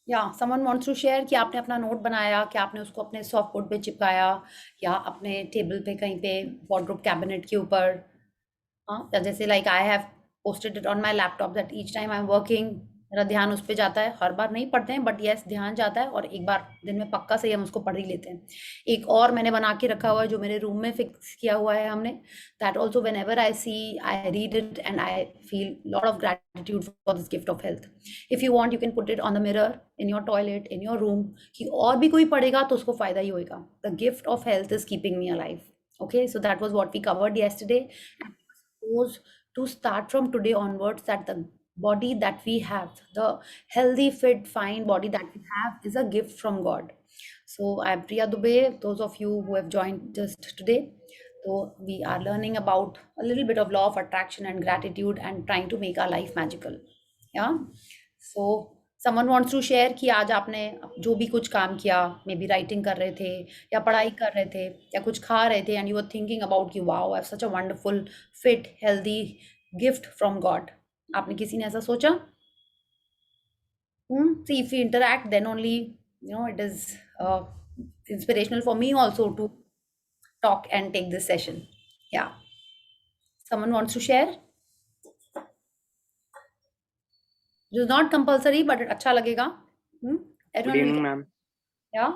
या someone wants to share कि आपने अपना नोट बनाया, कि आपने उसको अपने सॉफ्ट बोर्ड पे चिपकाया या अपने टेबल पे कहीं पे वार्डरोब कैबिनेट के ऊपर। हाँ, या जैसे like I have posted it on my laptop that each time I am working मेरा ध्यान उस पे जाता है। हर बार नहीं पढ़ते हैं, बट यस ध्यान जाता है, और एक बार दिन में पक्का से हम उसको पढ़ ही लेते हैं। एक और मैंने बना के रखा हुआ है जो मेरे रूम में फिक्स किया हुआ है हमने, that also whenever I see I read it and I feel lot of gratitude for this gift of health. If you want you can put it on the mirror in your toilet, in your room, कि और भी कोई पढ़ेगा तो उसको फायदा ही होएगा। The gift of health is keeping me alive. Okay, so that was what we covered yesterday. And suppose to start from today onwards, that the body that we have, the healthy, fit, fine body that we have, is a gift from God. So I'm Priya Dubey. Those of you who have joined just today, so we are learning about a little bit of law of attraction and gratitude and trying to make our life magical. Yeah. So someone wants to share कि आज आपने जो भी कुछ काम किया, may be writing कर रहे थे या पढ़ाई कर रहे थे या कुछ खा रहे थे, and you are thinking about कि wow I have such a wonderful fit healthy gift from God. आपने किसी ने ऐसा सोचा? See if you interact then only you know it is inspirational for me also to talk and take this session. Yeah, someone wants to share? It is not compulsory, but अच्छा लगेगा. Good Everyone will evening, get. ma'am. Yeah.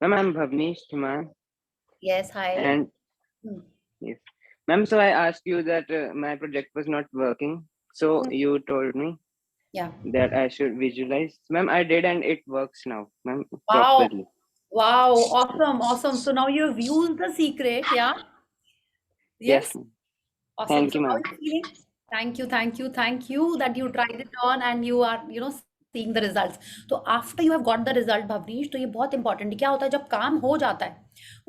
Ma'am, I'm Bhavnesh Thiman. Yes. Hi. And Hmm. yes, ma'am, so I asked you that my project was not working. So Hmm. you told me Yeah. that I should visualize. Ma'am, I did, and it works now, ma'am, Wow. properly. Wow. Awesome. Awesome. So now you've used the secret. Yeah. Yes, Yes. ma'am. Awesome. Thank So you, how ma'am. are you feeling? Thank you, thank you, thank you that you tried it on and you are, seeing the results. तो after you have got the result, Bhavnish, तो ये बहुत important है। क्या होता है जब काम हो जाता है,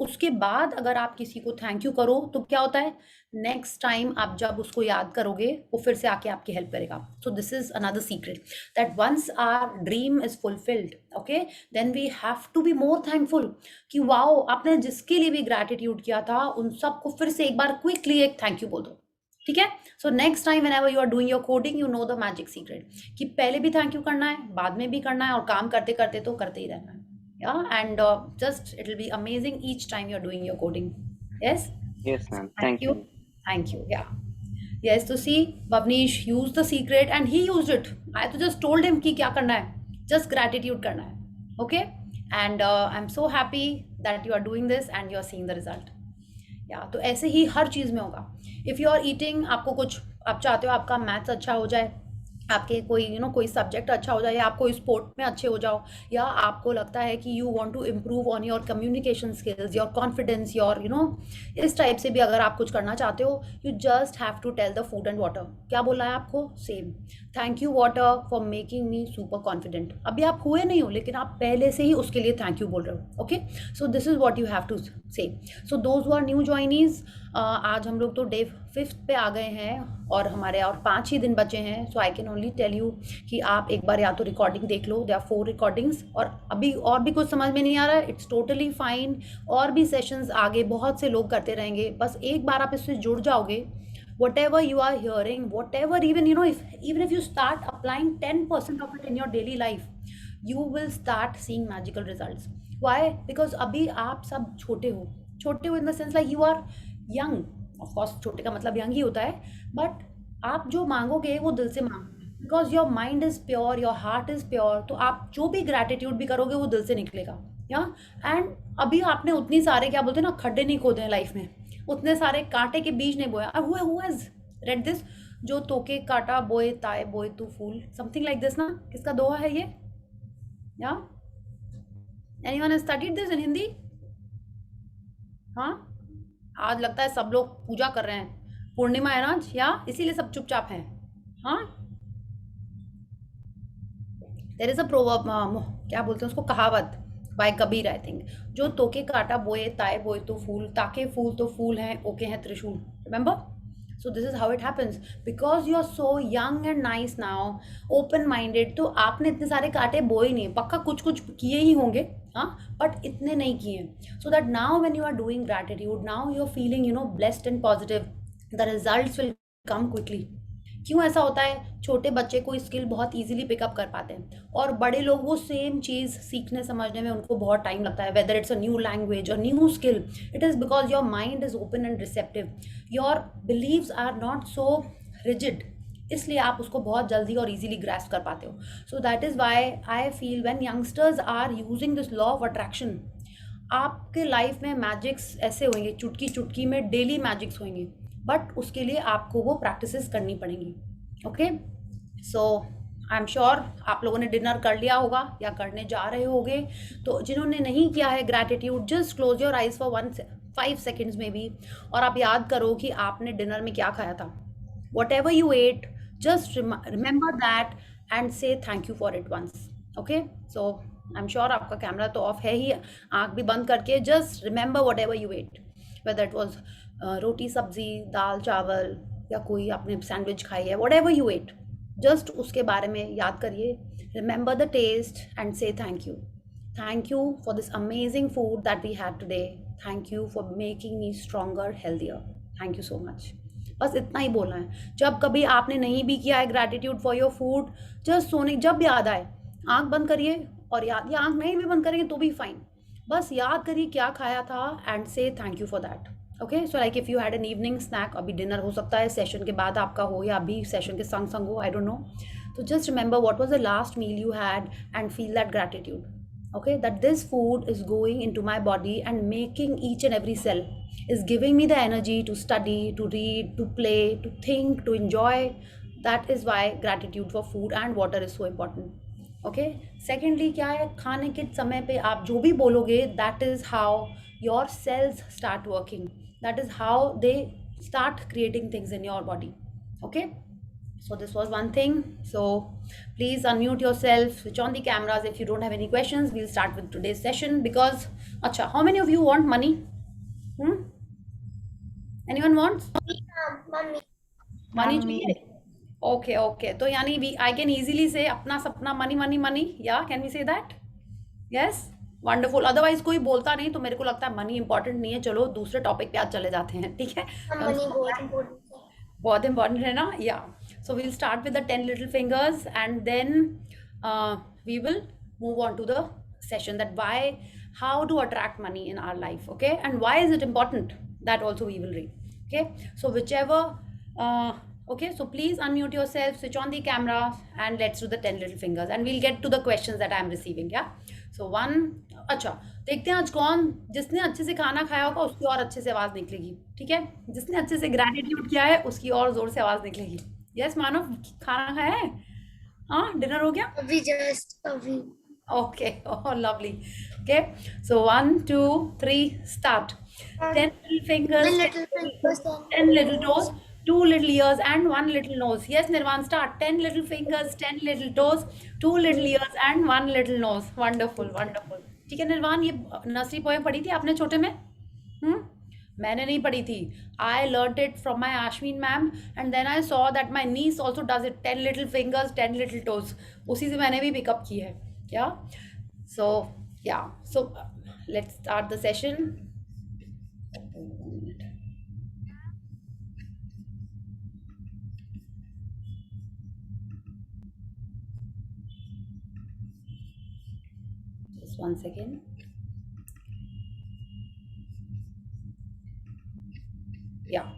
उसके बाद अगर आप किसी को थैंक यू करो तो क्या होता है, नेक्स्ट टाइम आप जब उसको याद करोगे वो फिर से आके आपकी हेल्प करेगा। So this is another secret that once our dream is fulfilled, okay, then we have to be more thankful कि वाओ, आपने जिसके लिए भी ग्रैटिट्यूड किया था उन सबको फिर से एक बार क्विकली एक थैंक यू बोल दो। ठीक है? So next time whenever you are doing your coding, you know the magic secret कि पहले भी थैंक यू करना है, बाद में भी करना है, और काम करते करते तो करते ही रहना है। Yeah, and just it will be amazing each time you're doing your coding. Yes? Yes, So ma'am. thank Thank you. you. Thank you. Yeah. Yes, to see Bhavnesh used the secret and he used it. I तो just told him कि क्या करना है, just gratitude करना है. Okay? And I'm so happy that you are doing this and you are seeing the result. या तो ऐसे ही हर चीज़ में होगा। इफ़ यू आर ईटिंग, आपको कुछ, आप चाहते हो आपका मैथ्स अच्छा हो जाए, आपके कोई कोई सब्जेक्ट अच्छा हो जाए, या आप कोई स्पोर्ट में अच्छे हो जाओ, या आपको लगता है कि you want to improve on your communication skills, your confidence, your इस टाइप से भी अगर आप कुछ करना चाहते हो, you just have to tell the food and water. क्या बोलना है आपको? Same, thank you water for making me super confident. अभी आप हुए नहीं हो लेकिन आप पहले से ही उसके लिए थैंक यू बोल रहे हो। Okay, so this is what you have to say. So those who are new joinees, आज हम लोग तो डे 5th पे आ गए हैं और हमारे और 5 ही दिन बचे हैं। So I can only tell you कि आप एक बार या तो रिकॉर्डिंग देख लो, दे आर 4 रिकॉर्डिंग्स, और अभी और भी कुछ समझ में नहीं आ रहा है, इट्स टोटली फाइन। और भी सेशंस आगे बहुत से लोग करते रहेंगे, बस एक बार आप इससे जुड़ जाओगे, whatever you are hearing, whatever, even if you start applying 10% of it in your daily life, you will start seeing magical results. Why? Because अभी आप सब छोटे हो in the sense like you are young. Of course छोटे का मतलब young ही होता है, but आप जो मांगोगे वो दिल से मांगोगे, because your mind is pure, your heart is pure, तो आप जो भी gratitude भी करोगे वो दिल से निकलेगा। या एंड अभी आपने उतनी सारे, क्या बोलते हैं ना, खड्डे नहीं खोदे हैं लाइफ में, उतने सारे कांटे के बीज नहीं बोया। अब हु हैज रेड दिस, जो तोके काटा बोए ताए बोए तू फूल, समथिंग लाइक दिस ना, किसका दोहा है ये? या anyone has studied this in Hindi? हाँ, आज लगता है सब लोग पूजा कर रहे हैं, पूर्णिमा है ना आज, या इसीलिए सब चुपचाप हैं। हाँ, देयर इज अ प्रोवर्ब, क्या बोलते हैं उसको, कहावत बाय कबीर आई थिंक, जो तोके काटा बोए ताए बोए तो फूल, ताके फूल तो फूल हैं, ओके हैं Trishul. Remember? So this is how it happens, because you are so young and nice now, open minded, तो आपने इतने सारे कांटे बोए नहीं, पक्का कुछ कुछ किए ही होंगे, हाँ, बट इतने नहीं किए। So that now when you are doing gratitude, now you are feeling blessed and positive, the results will come quickly. क्यों ऐसा होता है? छोटे बच्चे कोई स्किल बहुत इजीली पिकअप कर पाते हैं और बड़े लोग वो सेम चीज़ सीखने समझने में उनको बहुत टाइम लगता है, whether it's a new language और new skill. It is because your mind is open and receptive, your beliefs are not so rigid, इसलिए आप उसको बहुत जल्दी और इजीली ग्रैस्प कर पाते हो. So that is why I feel when youngsters are using this law of attraction, आपके लाइफ में मैजिक्स ऐसे होंगे, चुटकी चुटकी में डेली मैजिक्स होंगे, बट उसके लिए आपको वो प्रैक्टिसेस करनी पड़ेंगी. Okay, so I am sure आप लोगों ने डिनर कर लिया होगा या करने जा रहे होगे. तो जिन्होंने नहीं किया है gratitude, just close your eyes for 5 seconds में भी, और आप याद करो कि आपने डिनर में क्या खाया था. Whatever you ate, just remember that and say thank you for it once. Okay, so I'm sure आपका कैमरा तो ऑफ है ही, आँख भी बंद करके just remember whatever you ate, whether it was रोटी सब्जी दाल चावल या कोई आपने सैंडविच खाई है, whatever you ate, just उसके बारे में याद करिए. remember the taste and say thank you for this amazing food that we had today. Thank you for making me stronger, healthier. Thank you so much. बस इतना ही बोलना है. जब कभी आपने नहीं भी किया है gratitude for your food, just सोने जब याद आए आंख बंद करिए और याद, या आंख नहीं भी बंद करेंगे तो भी फाइन, बस याद करिए क्या खाया था and say thank you for that. Okay, so like if you had an evening snack, अभी डिनर हो सकता है सेशन के बाद आपका हो या अभी सेशन के संग संग हो, आई डोंट नो. तो just remember what was the last meal you had and feel that gratitude. Okay, that this food is going into my body and making each and every cell, is giving me the energy to study, to read, to play, to think, to enjoy. That is why gratitude for food and water is so important. Okay, secondly क्या है, खाने के समय पे आप जो भी बोलोगे, that is how your cells start working, that is how they start creating things in your body. Okay, so this was one thing. So please unmute yourself, switch on the cameras if you don't have any questions. We'll start with today's session because acha, how many of you want money? Anyone wants mummy money? चाहिए? Okay, okay, तो यानी we I can easily say अपना सपना money money money. Yeah, can we say that? Yes, wonderful. Otherwise कोई बोलता नहीं तो मेरे को लगता है मनी इंपॉर्टेंट नहीं है. चलो दूसरे टॉपिक पे आज चले जाते हैं, ठीक है? मनी बहुत इम्पोर्टेंट है. बहुत इंपॉर्टेंट है ना. Yeah so we'll start with the 10 little fingers and then we will move on to the session that why, how to attract money in our life. Okay, and why is it important, that also we will read. Okay, so whichever okay, so please unmute yourself, switch on the camera and let's do the 10 little fingers and we'll get to the questions that I am receiving. Yeah, so one, अच्छा देखते हैं आज कौन, जिसने अच्छे से खाना खाया होगा उसकी और अच्छे से आवाज़ निकलेगी. ठीक है, जिसने अच्छे से ग्रैटिट्यूड किया है उसकी और ज़ोर से आवाज़ निकलेगी. यस मानव, खाना खाया है? हाँ, डिनर हो गया? अभी जस्ट अभी. Okay, oh lovely. Okay, so 1 2 3 start. 10 little fingers, 10 little fingers, 10 little toes, 2 little ears and 1 little nose. Yes, Nirvan, start. 10 little fingers, 10 little toes, 2 little ears and 1 little nose. Wonderful, wonderful. ठीक है Nirvan, ये nursery poem पढ़ी थी आपने छोटे में? मैंने नहीं पढ़ी थी. I learnt it from my Ashmin ma'am and then I saw that my niece also does it. 10 little fingers, 10 little toes. उसी से मैंने भी पिकअप की है. Yeah, so yeah, so let's start the session. Just 1 second. Yeah,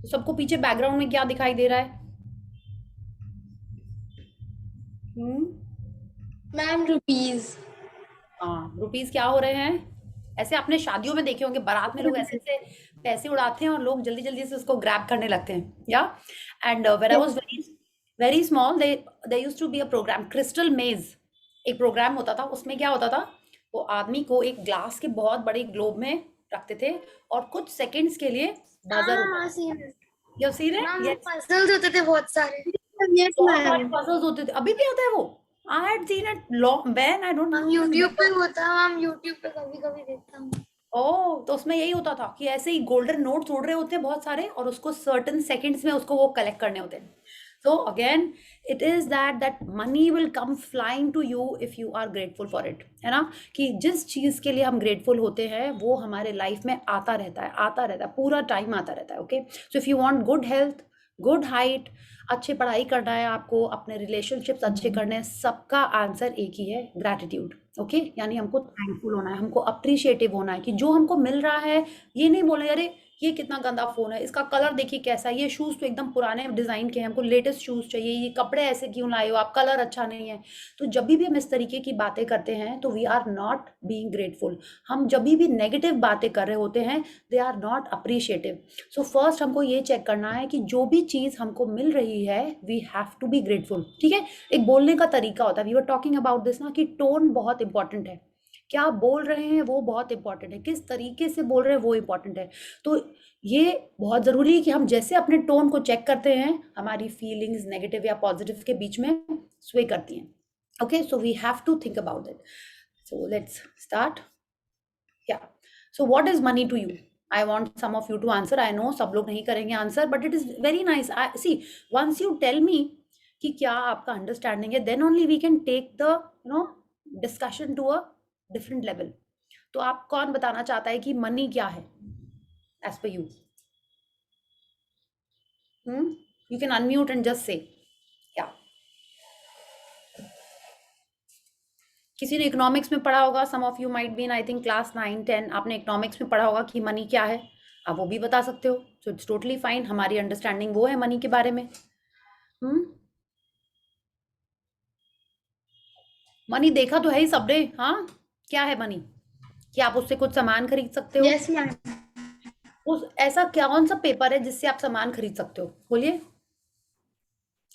तो सबको पीछे background में क्या दिखाई दे रहा है? Ma'am rupees. हाँ, रुपीस क्या हो रहे हैं? ऐसे आपने शादियों में देखे होंगे, बारात में लोग ऐसे ऐसे पैसे उड़ाते हैं और लोग जल्दी जल्दी से उसको ग्रैब करने लगते हैं. Yeah and when I was very small, they used to be a program, crystal maze एक प्रोग्राम होता था. उसमें क्या होता था, वो आदमी को एक ग्लास के बहुत बड़े ग्लोब में रखते थे और कुछ सेकंड्स के लिए buzzer you see it. Puzzles होते थे बहुत सारे. पजल्स होते थे, अभी भी होता है वो. I had seen it long when I don't know. हम यूट्यूब पे होता है, हम यूट्यूब पे कभी कभी देखता हूँ. ओह, तो उसमें यही होता था कि ऐसे ही गोल्डन नोट्स उड़ रहे होते हैं बहुत सारे और उसको सर्टेन सेकंड्स में उसको वो कलेक्ट करने होते हैं. So again, it is that money will come flying to you if you are grateful for it. है ना, कि जिस चीज़ के लिए हम grateful होते हैं वो हमारे लाइफ में आता रहता है, पूरा टाइम आता रहता है. Okay, so if you want good health, good height, अच्छी पढ़ाई करना है आपको, अपने रिलेशनशिप्स अच्छे करने हैं, सबका आंसर एक ही है, ग्रैटिट्यूड। ओके, यानी हमको थैंकफुल होना है, हमको अप्रिशिएटिव होना है कि जो हमको मिल रहा है, ये नहीं बोले अरे ये कितना गंदा फ़ोन है, इसका कलर देखिए कैसा है, ये शूज़ तो एकदम पुराने डिज़ाइन के हैं, हमको लेटेस्ट शूज़ चाहिए, ये कपड़े ऐसे क्यों लाए हो आप, कलर अच्छा नहीं है। तो जब भी हम इस तरीके की बातें करते हैं तो we are not being grateful. हम जब भी नेगेटिव बातें कर रहे होते हैं, they are not appreciative. So first हमको ये चेक करना है कि जो भी चीज़ हमको मिल रही है, we have to be grateful. ठीक है, एक बोलने का तरीका होता है, we were talking about this ना, कि टोन बहुत इंपॉर्टेंट है, क्या आप बोल रहे हैं वो बहुत इंपॉर्टेंट है, किस तरीके से बोल रहे हैं वो इंपॉर्टेंट है। तो ये बहुत ज़रूरी है कि हम जैसे अपने टोन को चेक करते हैं, हमारी फीलिंग्स नेगेटिव या पॉजिटिव के बीच में स्वे करती हैं। Okay, so we have to think about it. So let's start. Yeah so what is money to you? I want some of you to answer. I know सब लोग नहीं करेंगे answer, but it is very nice. See, once you tell me कि क्या आपका understanding है, then only we can take the discussion to a different level. तो आप कौन बताना चाहता है कि मनी क्या है as per you? You can unmute and just say. Yeah. किसी ने इकोनॉमिक्स में पढ़ा होगा, some of you might be in I think class 9, 10, आपने इकोनॉमिक्स में पढ़ा होगा कि मनी क्या है, आप वो भी बता सकते हो। सो इट्स टोटली फाइन, हमारी अंडरस्टैंडिंग वो है मनी के बारे में। मनी देखा तो है ही सबने। हाँ, क्या है मनी? क्या आप उससे कुछ सामान खरीद सकते हो? Yes ma'am. उस ऐसा क्या कौन सा पेपर है जिससे आप सामान खरीद सकते हो? बोलिए,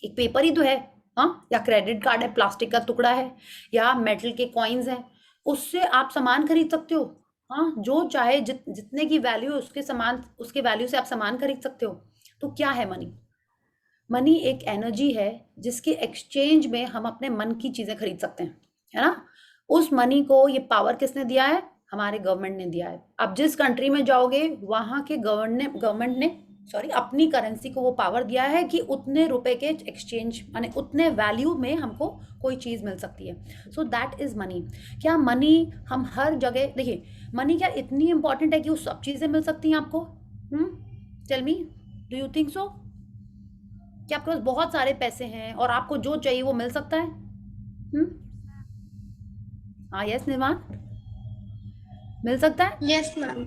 एक पेपर ही तो है। हाँ, या क्रेडिट कार्ड है, प्लास्टिक का टुकड़ा है, या मेटल के कॉइन्स हैं, उससे आप सामान खरीद सकते हो। हाँ, जो चाहे जितने की वैल्यू उसके वैल्यू से आप सामान खरीद सकते हो। तो क्या है मनी? मनी एक एनर्जी है जिसके एक्सचेंज में हम अपने मन की चीजें खरीद सकते हैं, है ना। उस मनी को ये पावर किसने दिया है? हमारे गवर्नमेंट ने दिया है। अब जिस कंट्री में जाओगे वहां के गवर्नमेंट ने अपनी करेंसी को वो पावर दिया है कि उतने रुपए के एक्सचेंज माने उतने वैल्यू में हमको कोई चीज मिल सकती है। सो दैट इज मनी। क्या मनी हम हर जगह, देखिए मनी क्या इतनी इंपॉर्टेंट है कि वो सब चीजें मिल सकती हैं आपको? Tell me, do you think so? क्या आपके पास बहुत सारे पैसे हैं और आपको जो चाहिए वो मिल सकता है? हाँ, यस निर्माण, मिल सकता है। Yes ma'am.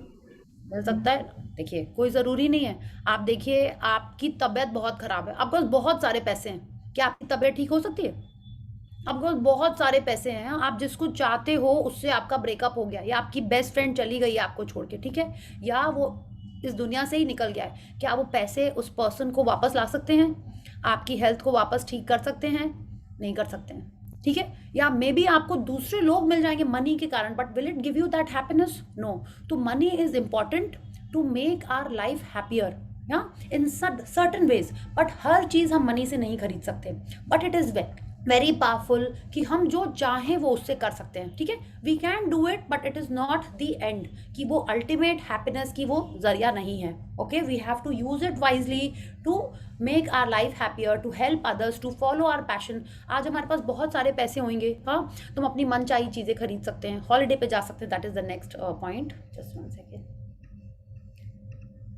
मिल सकता है। देखिए कोई ज़रूरी नहीं है। आप देखिए, आपकी तबीयत बहुत ख़राब है, आपके पास बहुत सारे पैसे हैं, क्या आपकी तबीयत ठीक हो सकती है? आपके पास बहुत सारे पैसे हैं, आप जिसको चाहते हो उससे आपका ब्रेकअप हो गया, या आपकी बेस्ट फ्रेंड चली गई है आपको छोड़ के, ठीक है, या वो इस दुनिया से ही निकल गया है, क्या वो पैसे उस पर्सन को वापस ला सकते हैं? आपकी हेल्थ को वापस ठीक कर सकते हैं? नहीं कर सकते हैं, ठीक है। या मे बी आपको दूसरे लोग मिल जाएंगे मनी के कारण, but will it give you that happiness? No. तो money is important to make our life happier, या इन सर्टन वेज, बट हर चीज़ हम मनी से नहीं खरीद सकते, but it is very powerful कि हम जो चाहें वो उससे कर सकते हैं, ठीक है। We can do it, but it is not the end, कि वो अल्टीमेट हैप्पीनेस की वो जरिया नहीं है। Okay, we have to use it wisely to make our life happier, to help others, to follow our passion. आज हमारे पास बहुत सारे पैसे होंगे, हाँ, तो हम अपनी मनचाही चीज़ें खरीद सकते हैं, हॉलीडे पे जा सकते हैं। That is the next point. Just 1 second.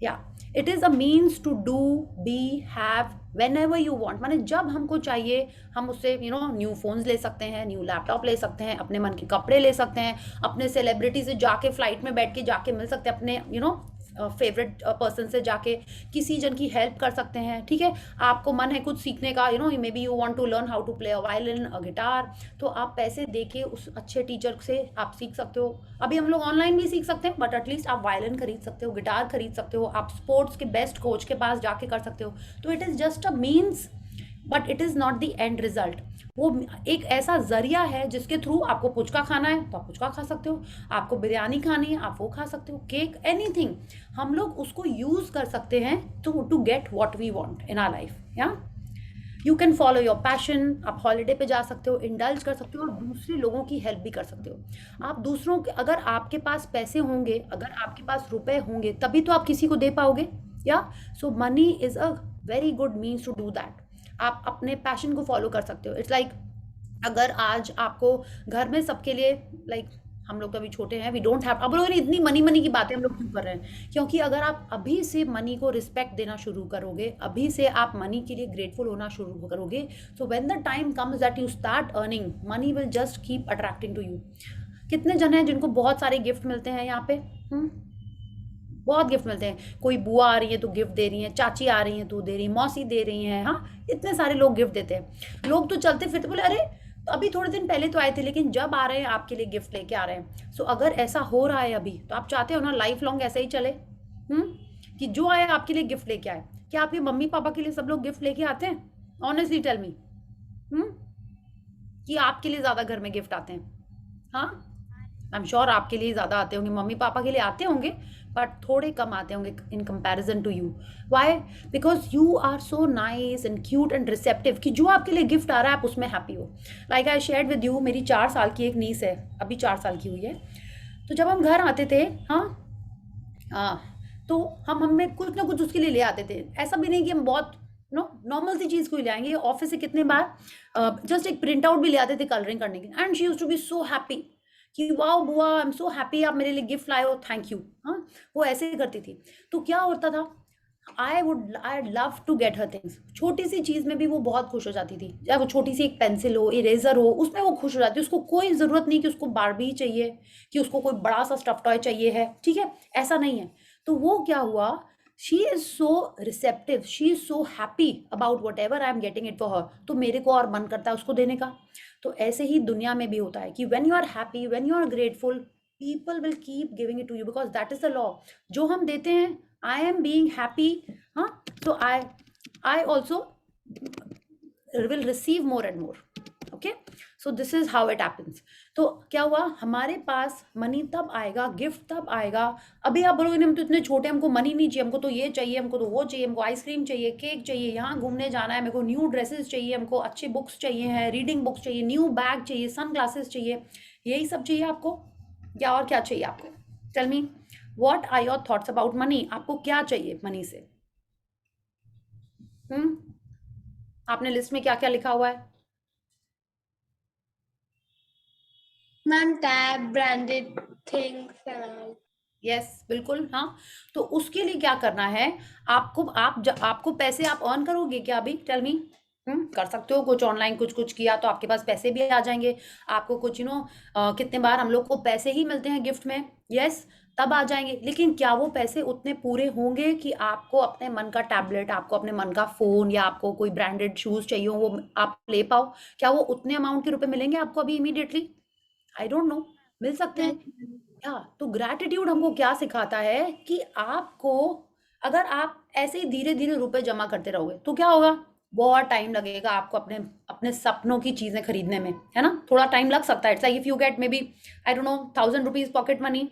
Yeah it is a means to do, be, have whenever you want. माने जब हमको चाहिए हम उससे न्यू फोन्स ले सकते हैं, न्यू लैपटॉप ले सकते हैं, अपने मन के कपड़े ले सकते हैं, अपने सेलिब्रिटी से जाके फ्लाइट में बैठ के जाके मिल सकते हैं, अपने फेवरेट पर्सन से जाके किसी जन की हेल्प कर सकते हैं, ठीक है। आपको मन है कुछ सीखने का, maybe you want to learn how to play a violin, a guitar, तो आप पैसे देके उस अच्छे टीचर से आप सीख सकते हो। अभी हम लोग ऑनलाइन भी सीख सकते हैं, बट एटलीस्ट आप वायलिन खरीद सकते हो, गिटार खरीद सकते हो, आप स्पोर्ट्स के बेस्ट कोच के पास जाके कर सकते हो। तो it is just a means, but it is not the and result. वो एक ऐसा जरिया है जिसके थ्रू आपको पुचका खाना है तो आप पुचका खा सकते हो, आपको बिरयानी खानी है आप वो खा सकते हो, केक, एनीथिंग, हम लोग उसको यूज कर सकते हैं to get what we want in our life. Yeah you can follow your passion, आप हॉलीडे पे जा सकते हो, इंडल्ज कर सकते हो, और दूसरे लोगों की हेल्प भी कर सकते हो। आप दूसरों के, अगर आपके पास पैसे होंगे, अगर आपके पास रुपए होंगे, तभी तो आप किसी को दे पाओगे। Yeah so money is a very good means to do that. आप अपने पैशन को फॉलो कर सकते हो। इट्स लाइक अगर आज आपको घर में सबके लिए हम लोग तो अभी छोटे हैं, वी डोंट हैव। अब लोग इतनी मनी की बातें हम लोग क्यों कर रहे हैं? क्योंकि अगर आप अभी से मनी को रिस्पेक्ट देना शुरू करोगे, अभी से आप मनी के लिए ग्रेटफुल होना शुरू करोगे, so when the time comes that you start earning, money will just keep attracting to you. कितने जन हैं जिनको बहुत सारे गिफ्ट मिलते हैं यहाँ पे? बहुत गिफ्ट मिलते हैं। कोई बुआ आ रही है तो गिफ्ट दे रही है, चाची आ रही है तो दे रही है, मौसी दे रही हैं, हाँ, इतने सारे लोग गिफ्ट देते हैं। लोग तो चलते फिरते बोले अरे तो अभी थोड़े दिन पहले तो आए थे, लेकिन जब आ रहे हैं आपके लिए गिफ्ट लेके आ रहे हैं। सो अगर ऐसा हो रहा है अभी, तो आप चाहते हो ना लाइफ लॉन्ग ऐसे ही चले, कि जो आए आपके लिए गिफ्ट लेके आए। क्या आपके मम्मी पापा के लिए सब लोग गिफ्ट लेके आते हैं? ऑनेस्टली टेल मी, कि आपके लिए ज्यादा घर में गिफ्ट आते हैं? हाँ, आई एम श्योर आपके लिए ज़्यादा आते होंगे, मम्मी पापा के लिए आते होंगे, बट थोड़े कम आते होंगे in comparison to you. Why? Because you are so nice and cute and receptive, कि जो आपके लिए गिफ्ट आ रहा है आप उसमें हैप्पी हो। Like I shared with you, मेरी 4 साल की एक नीस है, अभी 4 साल की हुई है। तो जब हम घर आते थे, हाँ, तो हम हमें कुछ ना कुछ उसके लिए ले आते थे। ऐसा भी नहीं कि हम बहुत नॉर्मल सी चीज़ को ही ले आएंगे। ऑफिस से कितने बार जस्ट एक प्रिंट आउट भी ले आते थे कलरिंग करने की, and she used to be so happy कि वाओ बुआ, आई एम सो हैप्पी, आप मेरे लिए गिफ्ट लाए हो, थैंक यू। हाँ, वो ऐसे ही करती थी। तो क्या होता था, I love to get her things. छोटी सी चीज़ में भी वो बहुत खुश हो जाती थी, चाहे वो छोटी सी एक पेंसिल हो, इरेजर हो, उसमें वो खुश हो जाती है। उसको कोई ज़रूरत नहीं कि उसको बारबी चाहिए, कि उसको कोई बड़ा सा स्टफ टॉय चाहिए है, ठीक है, ऐसा नहीं है। तो वो क्या हुआ, she is so receptive, she is so happy about what ever I am getting it for her, तो मेरे को और मन करता है उसको देने का। तो ऐसे ही दुनिया में भी होता है कि when you are happy, when you are grateful, people will keep giving it to you, because that is the law. जो हम देते हैं, आई एम बीइंग हैप्पी, हाँ, so I also will receive more and more. Okay, so this is how it happens. तो क्या हुआ, हमारे पास money तब आएगा, गिफ्ट तब आएगा। अभी आप बोलोगे हम तो इतने छोटे, हमको मनी नहीं चाहिए, हमको तो ये चाहिए, हमको तो वो चाहिए, हमको आइसक्रीम चाहिए, केक चाहिए, यहाँ घूमने जाना है, मेरे को न्यू ड्रेसेस चाहिए, हमको अच्छी बुक्स चाहिए हैं, रीडिंग बुक्स चाहिए, न्यू बैग चाहिए, सन ग्लासेस चाहिए, यही सब चाहिए आपको? या और क्या चाहिए आपको? Tell me, what are your thoughts about money? आपको क्या चाहिए मनी से? आपने लिस्ट में क्या क्या लिखा हुआ है? Ma'am tab, branded things and all. Yes, बिल्कुल, हाँ। तो उसके लिए क्या करना है आपको? आपको पैसे आप अर्न करोगे क्या अभी? Tell me. कर सकते हो, कुछ ऑनलाइन कुछ किया तो आपके पास पैसे भी आ जाएंगे। आपको कुछ कितने बार हम लोग को पैसे ही मिलते हैं गिफ्ट में, यस, तब आ जाएंगे। लेकिन क्या वो पैसे उतने पूरे होंगे कि आपको अपने मन का टैबलेट, आपको अपने मन का फोन, या आपको कोई ब्रांडेड शूज चाहिए वो आप ले पाओ? क्या वो उतने अमाउंट के रुपए मिलेंगे आपको अभी इमीडिएटली? आई डोंट नो, मिल सकते हैं क्या? तो ग्रैटिट्यूड हमको क्या सिखाता है कि आपको, अगर आप ऐसे ही धीरे धीरे रुपए जमा करते रहोगे तो क्या होगा, बहुत टाइम लगेगा आपको अपने अपने सपनों की चीजें खरीदने में, है ना? थोड़ा टाइम लग सकता है। It's like if you get may be, I don't no, 1000 rupees pocket money,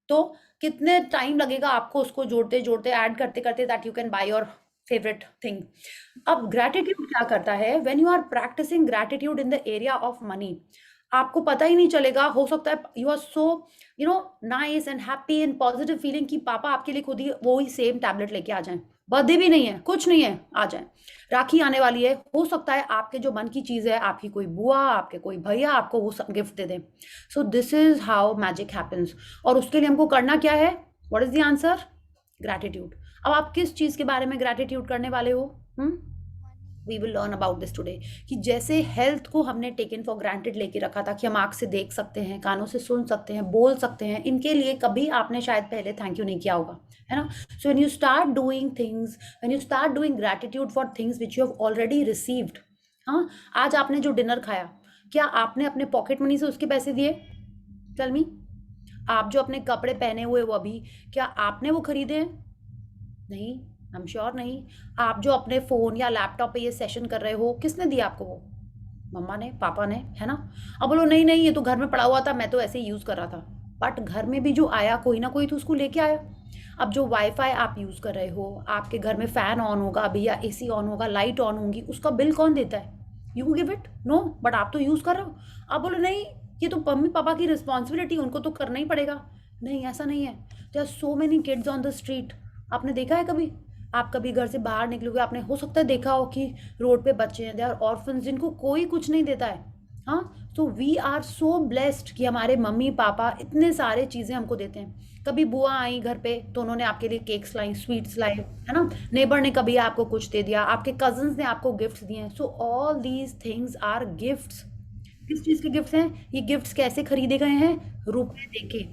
तो कितने टाइम लगेगा आपको उसको जोड़ते जोड़ते, ऐड करते करते, that you can buy your favourite thing. अब ग्रैटिट्यूड क्या करता है, when you are practising gratitude in the area of money, आपको पता ही नहीं चलेगा। हो सकता है you are so nice and happy and positive feeling कि पापा आपके लिए खुद ही वो ही सेम टैबलेट लेके आ जाएं, बर्थडे भी नहीं है, कुछ नहीं है, आ जाए। राखी आने वाली है, हो सकता है आपके जो मन की चीज़ है, आपकी कोई बुआ, आपके कोई भैया आपको वो गिफ्ट दे दें। सो this is how magic happens. और उसके लिए हमको करना क्या है? What is the answer? Gratitude. अब आप किस चीज़ के बारे में ग्रैटिट्यूड करने वाले हो? We will learn about this today. कि जैसे हेल्थ को हमने टेकन फॉर ग्रांटेड लेके रखा था कि हम आँख से देख सकते हैं, कानों से सुन सकते हैं, बोल सकते हैं, इनके लिए कभी आपने शायद पहले थैंक यू नहीं किया होगा, है ना? So when you start doing things, when you start doing gratitude for things which you have already received. हाँ, आज आपने जो डिनर खाया, क्या आपने अपने पॉकेट मनी से उसके पैसे दिए? Tell me. आप जो अपने कपड़े पहने हुए वो अभी, क्या आपने वो खरीदे हैं? नहीं, आई एम श्योर नहीं। आप जो अपने फ़ोन या लैपटॉप पे ये सेशन कर रहे हो, किसने दिया आपको वो? मम्मा ने, पापा ने, है ना? अब बोलो नहीं नहीं, ये तो घर में पड़ा हुआ था, मैं तो ऐसे ही यूज़ कर रहा था। बट घर में भी जो आया, कोई ना कोई तो उसको लेके आया। अब जो वाईफाई आप यूज़ कर रहे हो, आपके घर में फ़ैन ऑन होगा अभी, या एसी ऑन होगा, लाइट ऑन होगी, उसका बिल कौन देता है? You give it? No, but आप तो यूज़ कर रहे हो। आप बोलो नहीं, ये तो मम्मी पापा की रिस्पॉन्सिबिलिटी, उनको तो करना ही पड़ेगा। नहीं, ऐसा नहीं है। There are so many kids on the street. आपने देखा है कभी? आप कभी घर से बाहर निकलोगे, आपने हो सकता है देखा हो कि रोड पे बच्चे हैं, दे आर ऑर्फन्स, जिनको कोई कुछ नहीं देता है। हाँ, so we are so blessed कि हमारे मम्मी पापा इतने सारे चीज़ें हमको देते हैं। कभी बुआ आई घर पे तो उन्होंने आपके लिए केक्स लाई, स्वीट्स लाए, है ना? नेबर ने कभी आपको कुछ दे दिया, आपके कजन्स ने आपको गिफ्ट्स दिए हैं। So all these things are gifts. किस चीज़ के गिफ्ट्स हैं ये? गिफ्ट्स कैसे खरीदे गए हैं? रुपए देके।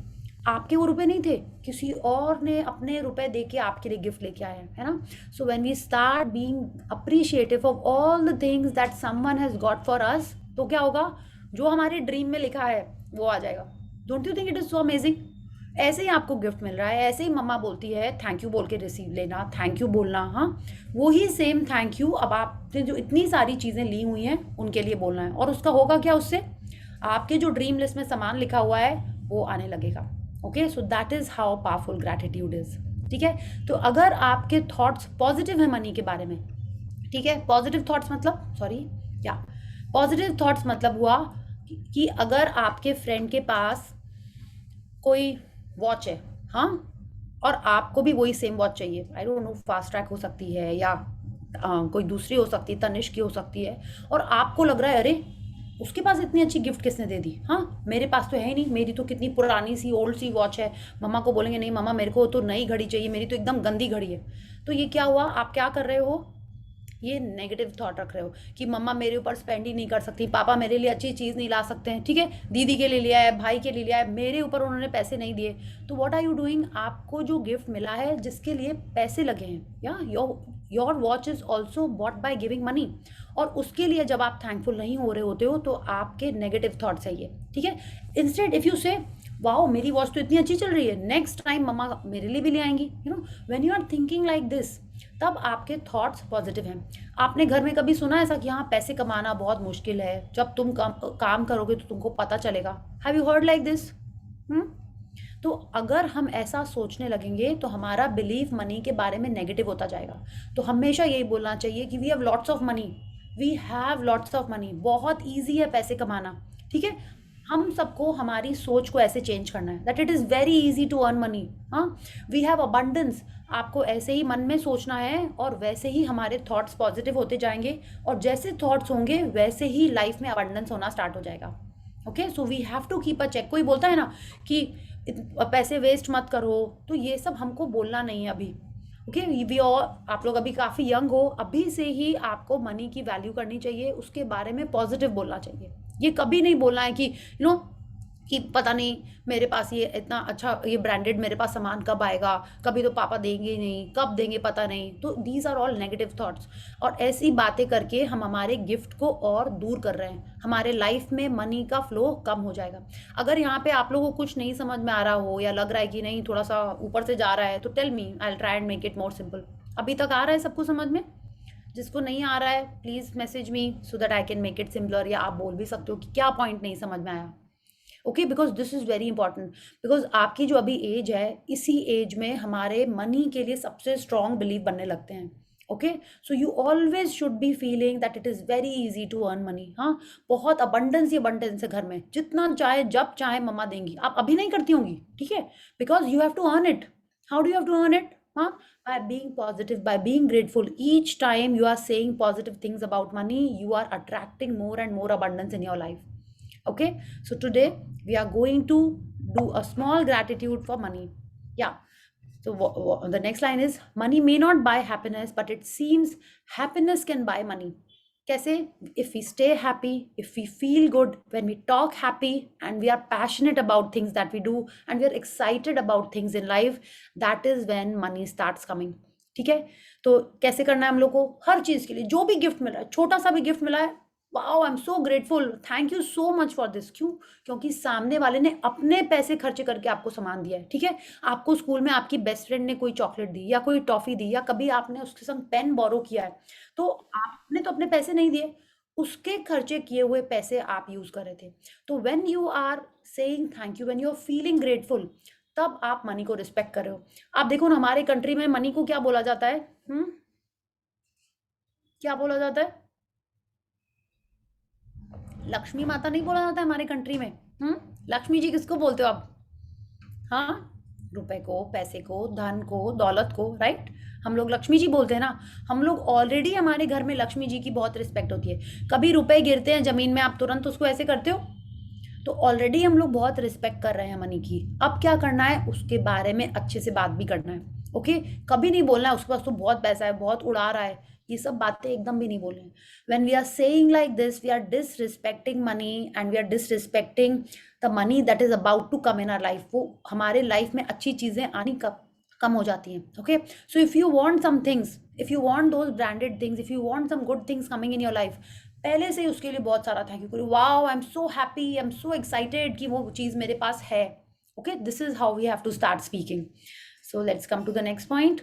आपके वो रुपए नहीं थे, किसी और ने अपने रुपए देके आपके लिए गिफ्ट लेके आया है ना? So when we start being appreciative of all the things that someone has got for us, तो क्या होगा? जो हमारे ड्रीम में लिखा है वो आ जाएगा। Don't you think it is so amazing? ऐसे ही आपको गिफ्ट मिल रहा है, ऐसे ही मम्मा बोलती है थैंक यू बोल के रिसीव लेना, थैंक यू बोलना। हाँ, वही सेम थैंक यू अब आपने जो इतनी सारी चीज़ें ली हुई हैं उनके लिए बोलना है, और उसका होगा क्या? उससे आपके जो ड्रीम लिस्ट में सामान लिखा हुआ है वो आने लगेगा। Okay, so that is how powerful gratitude is. ठीक है, तो अगर आपके थॉट्स पॉजिटिव है मनी के बारे में, ठीक है, पॉजिटिव थॉट्स मतलब, सॉरी, या पॉजिटिव थॉट्स मतलब हुआ कि अगर आपके फ्रेंड के पास कोई वॉच है, हाँ, और आपको भी वही सेम वॉच चाहिए, आई डोंट नो, फास्ट ट्रैक हो सकती है या कोई दूसरी हो सकती है, तनिष्क की हो सकती है, और आपको लग रहा है अरे उसके पास इतनी अच्छी गिफ्ट किसने दे दी, हाँ, मेरे पास तो है ही नहीं, मेरी तो कितनी पुरानी सी ओल्ड सी वॉच है। मम्मा को बोलेंगे नहीं मम्मा मेरे को तो नई घड़ी चाहिए, मेरी तो एकदम गंदी घड़ी है। तो ये क्या हुआ? आप क्या कर रहे हो? ये नेगेटिव थॉट रख रहे हो कि मम्मा मेरे ऊपर स्पेंड ही नहीं कर सकती, पापा मेरे लिए अच्छी चीज़ नहीं ला सकते हैं, ठीक है, दीदी के लिए लिया है, भाई के लिए लिया है, मेरे ऊपर उन्होंने पैसे नहीं दिए। तो व्हाट आर यू डूइंग? आपको जो गिफ्ट मिला है जिसके लिए पैसे लगे हैं, या your watch is also bought by giving money, और उसके लिए जब आप थैंकफुल नहीं हो रहे होते हो तो आपके नेगेटिव थॉट्स है ये। ठीक है, इंस्टेड इफ यू से वाओ मेरी वॉच तो इतनी अच्छी चल रही है, नेक्स्ट टाइम मम्मा मेरे लिए भी ले आएंगी, you know, when you are thinking like this, तब आपके थॉट्स पॉजिटिव हैं। आपने घर में कभी सुना ऐसा कि हाँ पैसे कमाना बहुत मुश्किल है, जब तुम काम करोगे तो तुमको पता चलेगा? Have you heard like this? तो अगर हम ऐसा सोचने लगेंगे तो हमारा बिलीफ मनी के बारे में नेगेटिव होता जाएगा। तो हमेशा यही बोलना चाहिए कि we have lots of money, we have lots of money, बहुत ईजी है पैसे कमाना। ठीक है, हम सबको हमारी सोच को ऐसे चेंज करना है that it is very easy to earn money. हाँ, वी हैव अबंडेंस, आपको ऐसे ही मन में सोचना है और वैसे ही हमारे थॉट्स पॉजिटिव होते जाएंगे, और जैसे थॉट्स होंगे वैसे ही लाइफ में अबंडेंस होना स्टार्ट हो जाएगा। Okay, so we have to keep a check. कोई बोलता है ना कि पैसे वेस्ट मत करो, तो ये सब हमको बोलना नहीं है अभी। ओके, वी ऑल, आप लोग अभी काफ़ी यंग हो, अभी से ही आपको मनी की वैल्यू करनी चाहिए, उसके बारे में पॉजिटिव बोलना चाहिए। ये कभी नहीं बोलना है कि यू नो कि पता नहीं मेरे पास ये इतना अच्छा ये ब्रांडेड मेरे पास सामान कब आएगा, कभी तो पापा देंगे ही नहीं, कब देंगे पता नहीं। तो these are all negative thoughts, और ऐसी बातें करके हम हमारे गिफ्ट को और दूर कर रहे हैं, हमारे लाइफ में मनी का फ्लो कम हो जाएगा। अगर यहाँ पे आप लोगों को कुछ नहीं समझ में आ रहा हो या लग रहा है कि नहीं थोड़ा सा ऊपर से जा रहा है, तो tell me, I will try and make it more simple. अभी तक आ रहा है सबको समझ में? जिसको नहीं आ रहा है please message me so that I can make it simpler, या आप बोल भी सकते हो कि क्या पॉइंट नहीं समझ में आया। Okay, because this is very important, because आपकी जो अभी एज है, इसी एज में हमारे मनी के लिए सबसे स्ट्रॉन्ग बिलीव बनने लगते हैं। Okay, so you always should be feeling that it is very easy to earn money. हाँ, बहुत अबंडेंस ही अबंडेंस है घर में, जितना चाहे जब चाहे मम्मा देंगी। आप अभी नहीं करती होंगी, ठीक है, because you have to earn it. How do you have to earn it? Huh? By being positive, by being grateful. Each time you are saying positive things about money, you are attracting more and more abundance in your life. Okay, so today we are going to do a small gratitude for money. Yeah, so the next line is money may not buy happiness, but it seems happiness can buy money. कैसे? if we stay happy, if we feel good, when we talk happy and we are passionate about things that we do and we are excited about things in life, that is when money starts coming. ठीक है, तो कैसे करना है हम लोग को? हर चीज़ के लिए जो भी गिफ्ट मिला है, छोटा सा भी गिफ्ट मिला है, wow I am so grateful, thank you so much for this. क्यों? क्योंकि सामने वाले ने अपने पैसे खर्चे करके आपको सामान दिया है। ठीक है, आपको स्कूल में आपकी बेस्ट फ्रेंड ने कोई चॉकलेट दी या कोई टॉफी दी, या कभी आपने उसके संग पेन बोरो किया है, तो आपने तो अपने पैसे नहीं दिए, उसके खर्चे किए हुए पैसे आप यूज कर रहे थे। तो when you are saying thank you, when you are feeling grateful, तब आप मनी को रिस्पेक्ट कर रहे हो। आप देखो ना, हमारे कंट्री में मनी को क्या बोला जाता है? क्या बोला जाता है? लक्ष्मी माता नहीं बोला जाता है हमारे कंट्री में। लक्ष्मी जी किसको बोलते हो आप? हाँ, रुपए को, पैसे को, धन को, दौलत को, राइट? हम लोग लक्ष्मी जी बोलते हैं ना, हम लोग ऑलरेडी, हमारे घर में लक्ष्मी जी की बहुत रिस्पेक्ट होती है। कभी रुपए गिरते हैं जमीन में, आप तुरंत उसको ऐसे करते हो? तो ऑलरेडी हम लोग बहुत रिस्पेक्ट कर रहे हैं मनी की। अब क्या करना है, उसके बारे में अच्छे से बात भी करना है। ओके, कभी नहीं बोलना है उसके पास तो बहुत पैसा है, बहुत उड़ा रहा है, ये सब बातें एकदम भी नहीं बोलनी है। When we are saying like this, we are disrespecting money and we are disrespecting the money that is about to come in our life. वो हमारे लाइफ में अच्छी चीजें आनी कम हो जाती हैं। Okay, so if you want some things, if you want those branded things, if you want some good things coming in your life, पहले से ही उसके लिए बहुत सारा थैंक यू करो। Wow, I am so happy, I am so excited कि वो चीज़ मेरे पास है। Okay, this is how we have to start speaking. So let's come to the next point.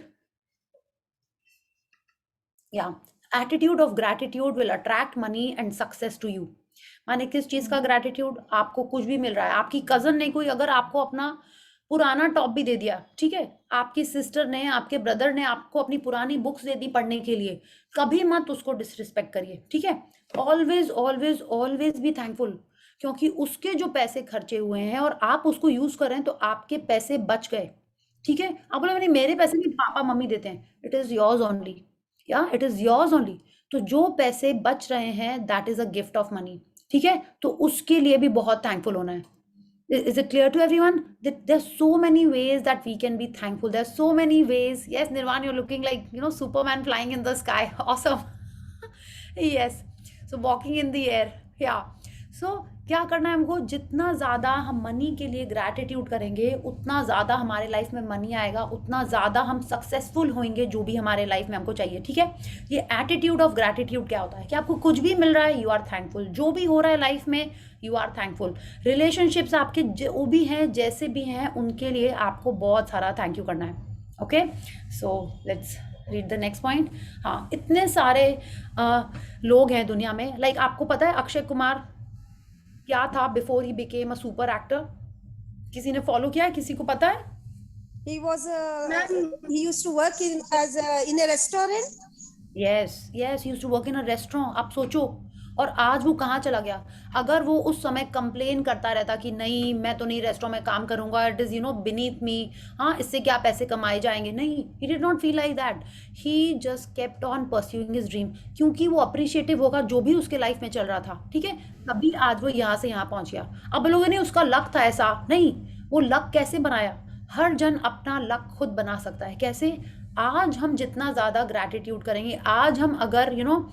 Yeah, attitude of gratitude will attract money and success to you. माने किस चीज़ का gratitude? आपको कुछ भी मिल रहा है, आपकी कज़न ने कोई अगर आपको अपना पुराना टॉप भी दे दिया, ठीक है, आपकी सिस्टर ने, आपके ब्रदर ने आपको अपनी पुरानी बुक्स दे दी पढ़ने के लिए, कभी मत उसको डिसरिस्पेक्ट करिए, ठीक है? Always always always be thankful, क्योंकि उसके जो पैसे खर्चे हुए हैं और आप उसको यूज कर रहे हैं, तो आपके पैसे बच गए, ठीक है? आप बोले नहीं मेरे पैसे नहीं, पापा मम्मी देते हैं, इट इज योर्स ओनली, या इट इज योर्स ओनली। तो जो पैसे बच रहे हैं, that is a gift of money, ठीक है? तो उसके लिए भी बहुत थैंकफुल होना है। Is it clear to everyone that there's so many ways that we can be thankful? There's so many ways. Yes, Nirvan, you're looking like, you know, Superman flying in the sky. Awesome. Yes. So walking in the air. Yeah. So क्या करना है हमको? जितना ज़्यादा हम money के लिए gratitude करेंगे, उतना ज़्यादा हमारे लाइफ में मनी आएगा, उतना ज़्यादा हम सक्सेसफुल होंगे जो भी हमारे लाइफ में हमको चाहिए, ठीक है? ये एटीट्यूड ऑफ ग्रैटिट्यूड क्या होता है कि आपको कुछ भी मिल रहा है, यू आर थैंकफुल। जो भी हो रहा है लाइफ में, यू आर थैंकफुल। रिलेशनशिप्स आपके जो भी हैं, जैसे भी हैं, उनके लिए आपको बहुत सारा थैंक यू करना है। Okay, so let's read the next point. हाँ, इतने सारे लोग हैं दुनिया में, लाइक आपको पता है अक्षय कुमार क्या था before he became a super actor? किसी ने फॉलो किया है? किसी को पता है? He was he used to work in a restaurant. Yes yes, used to work in a restaurant. आप सोचो, और आज वो कहाँ चला गया? अगर वो उस समय कंप्लेन करता रहता कि नहीं मैं तो नहीं रेस्टोरेंट में काम करूंगा, it is you know beneath me, हाँ इससे क्या पैसे कमाए जाएंगे, नहीं, he did not feel like that. He just kept on pursuing his dream, क्योंकि वो अप्रिशिएटिव होगा जो भी उसके लाइफ में चल रहा था, ठीक है? तभी आज वो यहाँ से यहाँ पहुँच गया। अब लोगों ने उसका लक था ऐसा, नहीं, वो लक कैसे बनाया? हर जन अपना लक खुद बना सकता है। कैसे? आज हम जितना ज़्यादा ग्रैटिट्यूड करेंगे, आज हम अगर यू नो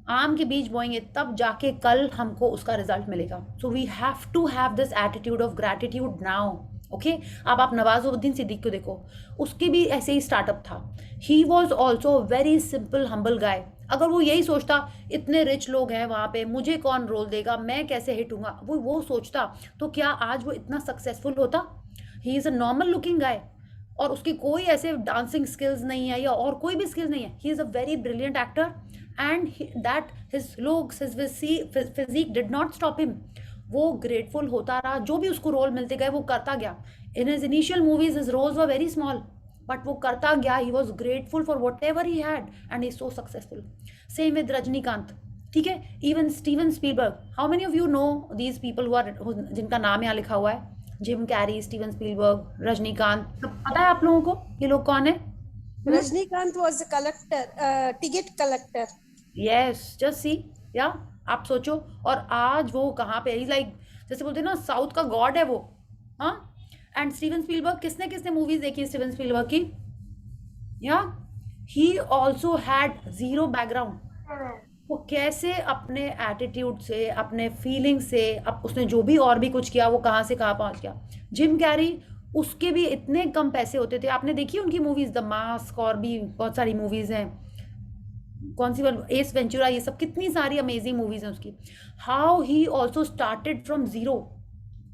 आम के बीज बोएंगे, तब जाके कल हमको उसका रिजल्ट मिलेगा। So we have to have this attitude of gratitude now. Okay, अब आप नवाजुद्दीन सिद्दीकी को देखो, उसके भी ऐसे ही स्टार्टअप था। He was also very simple humble गाय। अगर वो यही सोचता इतने रिच लोग हैं वहाँ पे, मुझे कौन रोल देगा, मैं कैसे हिट हूँगा, वो सोचता, तो क्या आज वो इतना सक्सेसफुल होता? ही is a normal looking guy, और उसकी कोई ऐसे डांसिंग स्किल्स नहीं है या और कोई भी स्किल्स नहीं है। He is a very brilliant actor and that his looks, his physique did not stop him. वो ग्रेटफुल होता रहा, जो भी उसको रोल मिलते गए वो करता गया। In his initial movies his roles were very small, but वो करता गया। He was grateful for whatever he had and he so successful. Same with Rajinikanth, ठीक है? Even Steven Spielberg. How many of you know these people जिनका नाम यहाँ लिखा हुआ है? Jim Carrey, Steven Spielberg, Rajinikanth, सब पता है आप लोगों को ये लोग कौन है? Rajnikant was a collector, ticket collector. Yes, just see, या आप सोचो, और आज वो कहाँ पे? इज लाइक जैसे बोलते हैं ना, साउथ का गॉड है वो, हाँ? एंड स्टीवन स्पीलबर्ग, किसने किसने मूवीज देखी है स्टीवन स्पीलबर्ग की? या he also had zero background. वो कैसे अपने एटीट्यूड से, अपने फीलिंग से, अब उसने जो भी और भी कुछ किया, वो कहाँ से कहाँ पहुँच गया। जिम कैरी, उसके भी इतने कम पैसे होते थे। आपने देखी उनकी मूवीज, द मास्क, और भी बहुत सारी मूवीज हैं, कौन सी एस वेंचुरा, ये सब कितनी सारी अमेजिंग मूवीज हैं उसकी। How he also started from zero.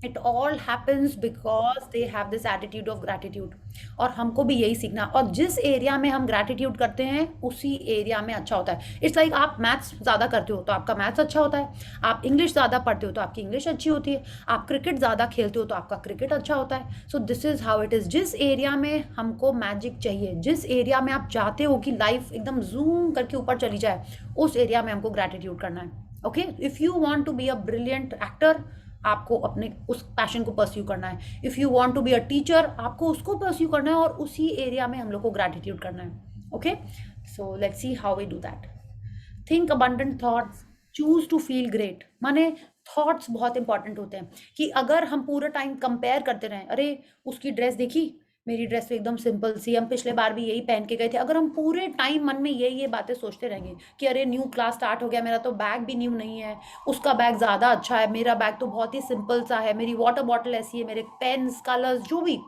It all happens because they have this attitude of gratitude. और हमको भी यही सीखना, और जिस एरिया में हम ग्रैटिट्यूड करते हैं उसी एरिया में अच्छा होता है। इट्स लाइक आप मैथ्स ज़्यादा करते हो तो आपका मैथ्स अच्छा होता है, आप इंग्लिश ज़्यादा पढ़ते हो तो आपकी इंग्लिश अच्छी होती है, आप क्रिकेट ज़्यादा खेलते हो तो आपका क्रिकेट अच्छा होता है। So this is how it is. जिस एरिया में हमको मैजिक चाहिए, जिस एरिया में आप चाहते हो कि लाइफ एकदम जूम करके ऊपर चली जाए, उस एरिया में हमको ग्रैटिट्यूड करना है। Okay, if you want to be a brilliant actor, आपको अपने उस पैशन को परस्यू करना है। If you want to be a teacher, आपको उसको परस्यू करना है और उसी एरिया में हम लोग को ग्रैटिट्यूड करना है। Okay, so let's see how we do that. Think abundant thoughts, choose to feel great. माने थॉट्स बहुत इंपॉर्टेंट होते हैं कि अगर हम पूरा टाइम कंपेयर करते रहें, अरे उसकी ड्रेस देखी, मेरी ड्रेस तो एकदम सिंपल सी, हम पिछले बार भी यही पहन के गए थे, अगर हम पूरे टाइम मन में ये बातें सोचते रहेंगे कि अरे न्यू क्लास स्टार्ट हो गया, मेरा तो बैग भी न्यू नहीं है, उसका बैग ज़्यादा अच्छा है, मेरा बैग तो बहुत ही सिंपल सा है, मेरी वाटर बॉटल ऐसी है, मेरे पेन्स कलर्स जो भी,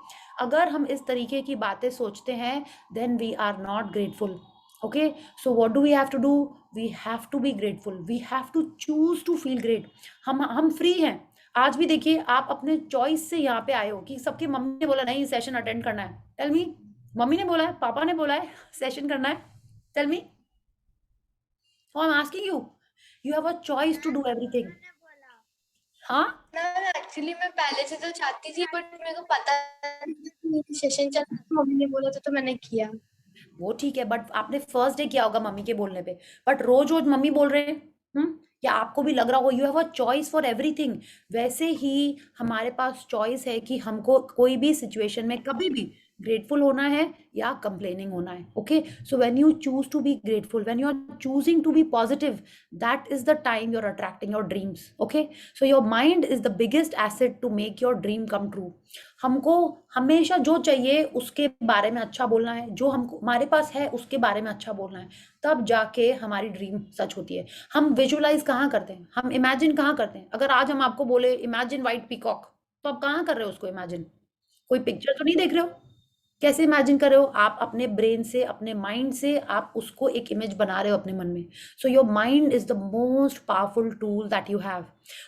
अगर हम इस तरीके की बातें सोचते हैं, then we are not grateful. Okay, so what do we have to do? We have to be grateful. We have to choose to feel great. हम फ्री हैं। आज भी देखिए, आप अपने चॉइस से यहाँ पे आए हो कि सबकी मम्मी ने बोला नहीं सेशन अटेंड करना है। टेल मी, मम्मी ने बोला है, पापा ने बोला है सेशन करना है? Tell me, so I'm asking you, you have a choice to do everything. हाँ, एक्चुअली मैं पहले से तो चाहती थी, बट मेरे को पता नहीं सेशन चल रहा था, मम्मी ने बोला तो मैंने किया। वो ठीक है, बट आपने फर्स्ट डे किया होगा मम्मी के बोलने पे, बट रोज रोज मम्मी बोल रहे हैं, क्या आपको भी लग रहा हो you have a choice for everything? वैसे ही हमारे पास चॉइस है कि हमको कोई भी सिचुएशन में कभी भी ग्रेटफुल होना है या कंप्लेनिंग होना है। Okay, so when you choose to be grateful, when you are choosing to be positive, that is the time you are attracting your dreams. Okay, so your mind is the biggest asset to make your dream come true. हमको हमेशा जो चाहिए उसके बारे में अच्छा बोलना है, जो हमको हमारे पास है उसके बारे में अच्छा बोलना है, तब जाके हमारी ड्रीम सच होती है। हम विजुअलाइज कहाँ करते हैं, हम इमेजिन कहाँ करते हैं? अगर आज हम आपको बोले इमेजिन व्हाइट पीकॉक, तो आप कहाँ कर रहे हो उसको इमेजिन? कोई पिक्चर तो नहीं देख रहे हो। कैसे इमेजिन कर रहे हो? आप अपने ब्रेन से, अपने माइंड से आप उसको एक इमेज बना रहे हो अपने मन में। सो your mind is the most powerful tool that you have.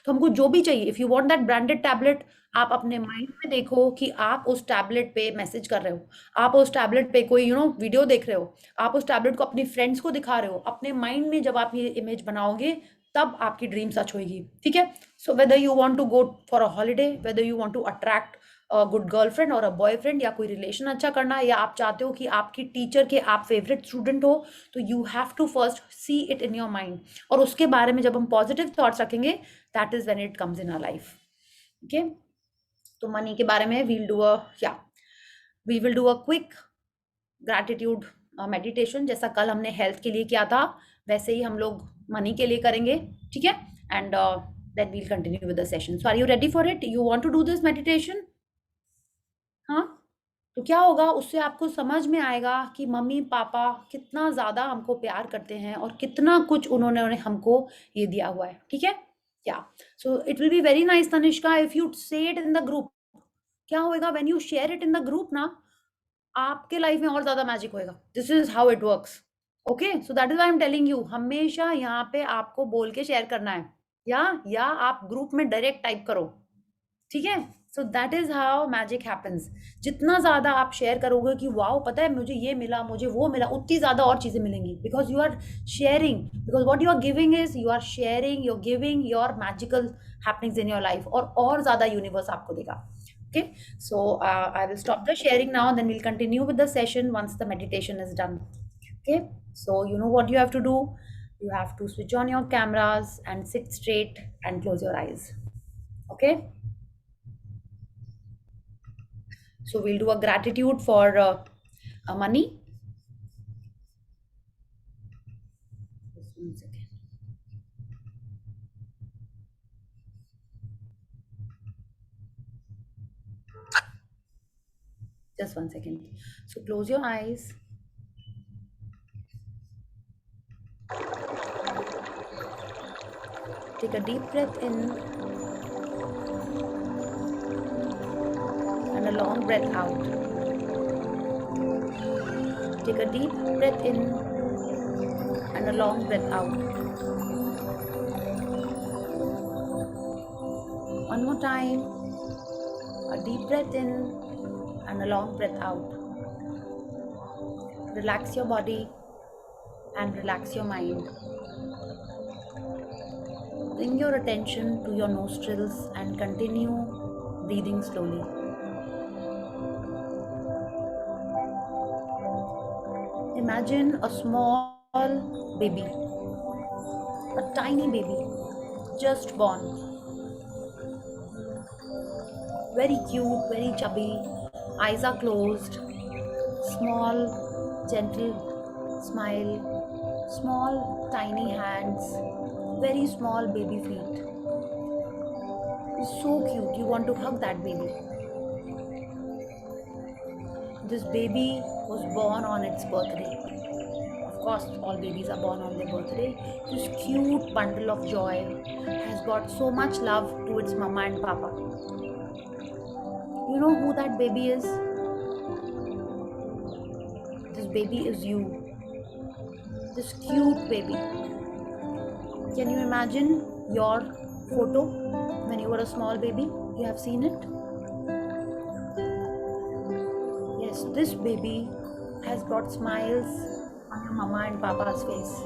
तो हमको जो भी चाहिए, if you want that branded tablet, आप अपने माइंड में देखो कि आप उस टैबलेट पे मैसेज कर रहे हो, आप उस टैबलेट पे कोई वीडियो देख रहे हो, आप उस टैबलेट को अपनी फ्रेंड्स को दिखा रहे हो। अपने माइंड में जब आप ये इमेज बनाओगे, तब आपकी ड्रीम सच होगी। ठीक है, so whether you want to go for a holiday, whether you want to attract good girlfriend और अ बॉयफ्रेंड, या कोई रिलेशन अच्छा करना है, या आप चाहते हो कि आपकी टीचर के आप फेवरेट स्टूडेंट हो, तो you have to first see it in your mind, और उसके बारे में जब हम पॉजिटिव थॉट्स रखेंगे, that is when it comes in our life. Okay, तो मनी के बारे में we will do a quick gratitude meditation, जैसा कल हमने हेल्थ के लिए किया था, वैसे ही हम लोग मनी के लिए करेंगे। ठीक है, and then we'll continue with the session. So are you ready for it? You want to do this meditation? हाँ, तो क्या होगा, उससे आपको समझ में आएगा कि मम्मी पापा कितना ज़्यादा हमको प्यार करते हैं और कितना कुछ उन्होंने हमको ये दिया हुआ है। ठीक है, क्या? So it will be very nice Tanishka if you से इट इन द ग्रुप। क्या होएगा when you share it in the group ना, आपके लाइफ में और ज़्यादा मैजिक होएगा। This is how it works. Okay, so that is why I am telling you, हमेशा यहाँ पे आपको बोल के शेयर करना है, या आप ग्रुप में डायरेक्ट टाइप करो। ठीक है, सो that is how magic happens. जितना ज़्यादा आप शेयर करोगे कि वाओ पता है मुझे ये मिला, मुझे वो मिला, उतनी ज़्यादा और चीज़ें मिलेंगी, because you are sharing, because what you are giving is you are sharing, you are giving your magical happenings in your life, और ज़्यादा यूनिवर्स आपको देगा। Okay, so I will stop the sharing now, then we'll continue with the session once the meditation is done. Okay, so you know what you have to do. You have to switch on your cameras and sit straight and close your eyes. Okay, so we'll do a gratitude for money. Just 1 second. Just 1 second. So close your eyes. Take a deep breath in and a long breath out. Take a deep breath in and a long breath out. One more time. A deep breath in and a long breath out. Relax your body and relax your mind. Bring your attention to your nostrils and continue breathing slowly. Imagine a small baby, a tiny baby, just born. Very cute, very chubby. Eyes are closed. Small, gentle smile. Small, tiny hands. Very small baby feet. It's so cute. You want to hug that baby. This baby was born on its birthday. Of course, all babies are born on their birthday. This cute bundle of joy has got so much love to its mama and papa. You know who that baby is? This baby is you. This cute baby. Can you imagine your photo when you were a small baby? You have seen it? Yes, this baby has got smiles on your mama and papa's face.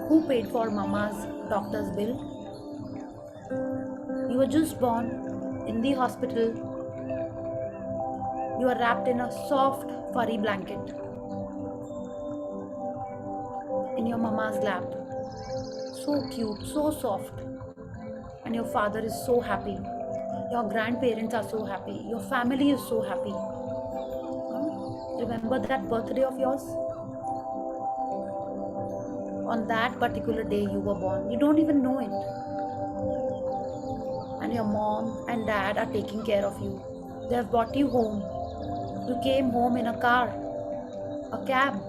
Who paid for mama's doctor's bill? You were just born in the hospital. You are wrapped in a soft, furry blanket in your mama's lap. So cute, so soft. And your father is so happy. Your grandparents are so happy. Your family is so happy. Remember that birthday of yours? On that particular day you were born. You don't even know it. And your mom and dad are taking care of you. They have brought you home. You came home in a car, a cab.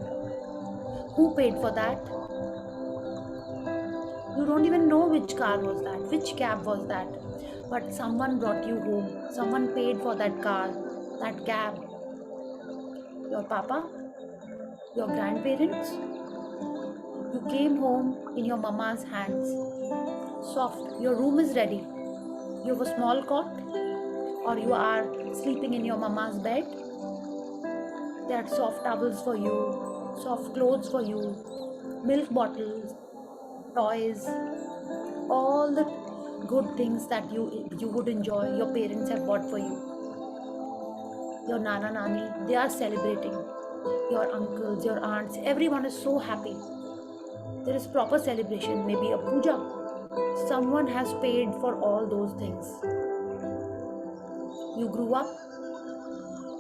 Who paid for that? You don't even know which car was that, which cab was that. But someone brought you home. Someone paid for that car, that cab. Your papa? Your grandparents? You came home in your mama's hands. Soft. Your room is ready. You have a small cot, or you are sleeping in your mama's bed. There are soft towels for you, soft clothes for you, milk bottles, toys, all the good things that you would enjoy, your parents have bought for you. Your nana nani, they are celebrating. Your uncles, your aunts, everyone is so happy. There is proper celebration, maybe a puja. Someone has paid for all those things. You grew up,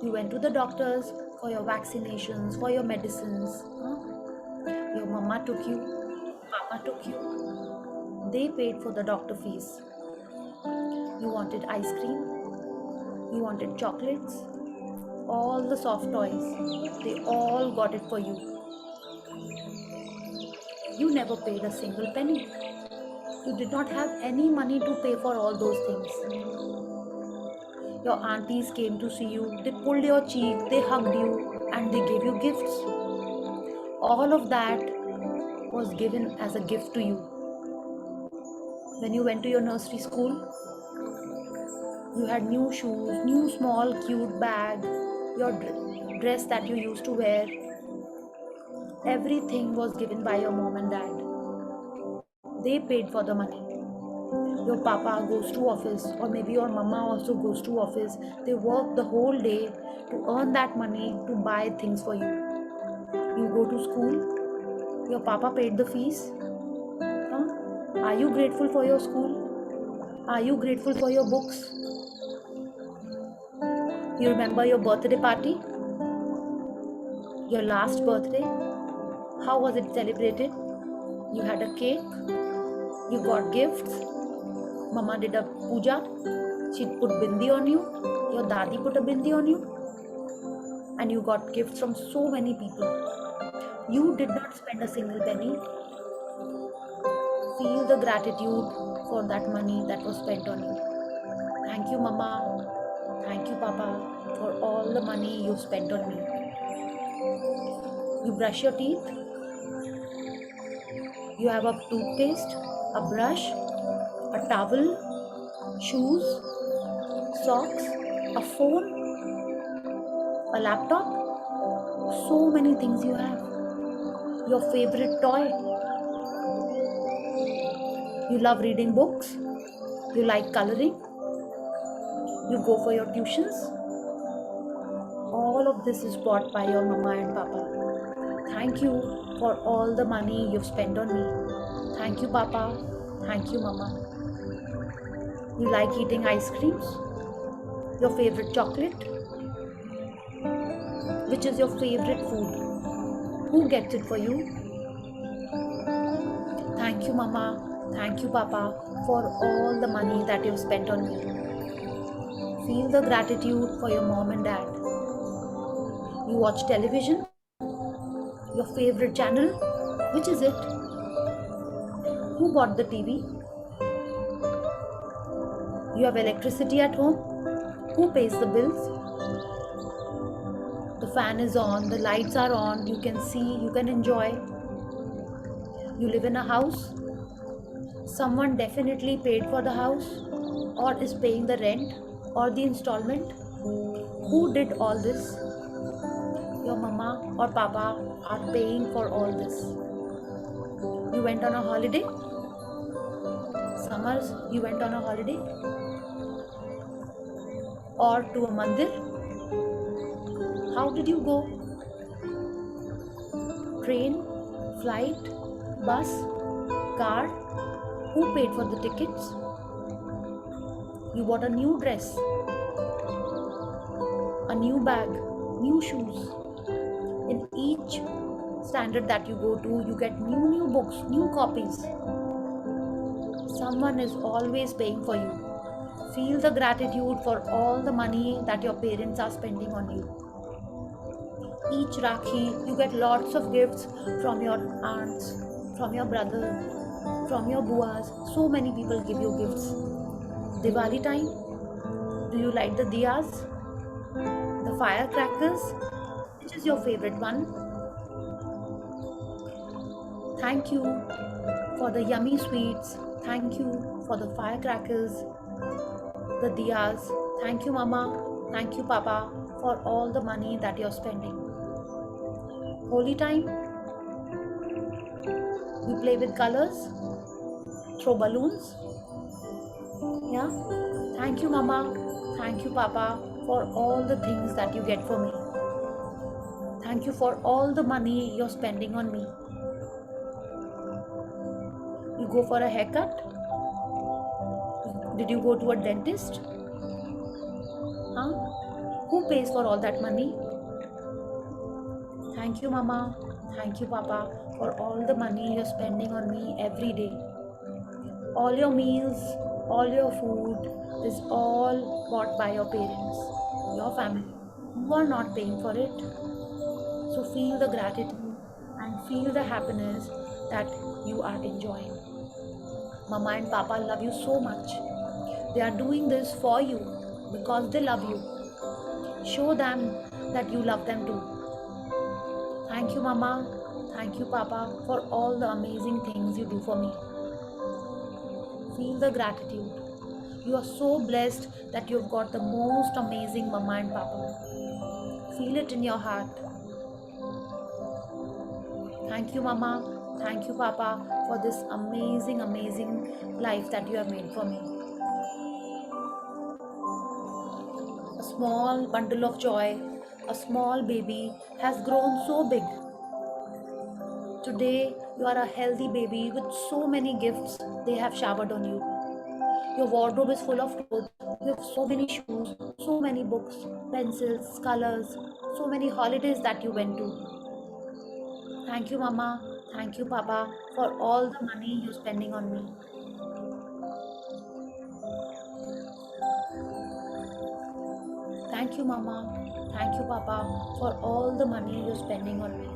you went to the doctors for your vaccinations, for your medicines. Your mama took you, papa took you. They paid for the doctor fees. You wanted ice cream, you wanted chocolates, all the soft toys. They all got it for you. You never paid a single penny. You did not have any money to pay for all those things. Your aunties came to see you, they pulled your cheek, they hugged you, and they gave you gifts. All of that was given as a gift to you. When you went to your nursery school, you had new shoes, new small cute bag, your dress that you used to wear. Everything was given by your mom and dad. They paid for the money. Your papa goes to office, or maybe your mama also goes to office. They work the whole day to earn that money to buy things for you. You go to school, your papa paid the fees. Are you grateful for your school? Are you grateful for your books? You remember your birthday party? Your last birthday? How was it celebrated? You had a cake, you got gifts, mama did a puja, she put bindi on you, your dadi put a bindi on you, and you got gifts from so many people. You did not spend a single penny. Feel the gratitude for that money that was spent on you. Thank you, mama. Thank you, papa, for all the money you spent on me. You brush your teeth. You have a toothpaste, a brush, a towel, shoes, socks, a phone, a laptop. So many things you have. Your favorite toy. You love reading books. You like coloring. You go for your tuitions. All of this is bought by your mama and papa. Thank you for all the money you've spent on me. Thank you, papa. Thank you, Mama. You like eating ice creams? Your favorite chocolate? Which is your favorite food? Who gets it for you? Thank you, Mama. Thank you, Papa, for all the money that you've spent on me. Feel the gratitude for your mom and dad. You watch television? Your favorite channel? Which is it? Who bought the TV? You have electricity at home? Who pays the bills? The fan is on, the lights are on, you can see, you can enjoy. You live in a house? Someone definitely paid for the house or is paying the rent or the installment. Who did all this? Your mama or papa are paying for all this. You went on a holiday? Summers, you went on a holiday? Or to a mandir? How did you go? Train, flight, bus, car? Who paid for the tickets? You bought a new dress, a new bag, new shoes. In each standard that you go to, you get new books, new copies. Someone is always paying for you. Feel the gratitude for all the money that your parents are spending on you. Each Rakhi, you get lots of gifts from your aunts, from your brother, from your buas. So many people give you gifts. Diwali time, do you light the diyas? The firecrackers? Which is your favorite one? Thank you for the yummy sweets. Thank you for the firecrackers, the diyas. Thank you, Mama. Thank you, Papa, for all the money that you're spending. Holy time, we play with colors, throw balloons. Yeah. Thank you, Mama. Thank you, Papa, for all the things that you get for me. Thank you for all the money you're spending on me. You go for a haircut? Did you go to a dentist? Huh? Who pays for all that money? Thank you, Mama. Thank you, Papa, for all the money you're spending on me every day. All your meals, all your food is all bought by your parents, your family. You are not paying for it. So feel the gratitude and feel the happiness that you are enjoying. Mama and Papa love you so much. They are doing this for you because they love you. Show them that you love them too. Thank you, Mama. Thank you, Papa, for all the amazing things you do for me. Feel the gratitude. You are so blessed that you've got the most amazing Mama and Papa. Feel it in your heart. Thank you, Mama. Thank you, Papa, for this amazing, amazing life that you have made for me. A small bundle of joy, a small baby has grown so big. Today, you are a healthy baby with so many gifts they have showered on you. Your wardrobe is full of clothes. You have so many shoes, so many books, pencils, colors, so many holidays that you went to. Thank you, Mama. Thank you, Papa, for all the money you're spending on me. Thank you, Mama. Thank you, Papa, for all the money you're spending on me.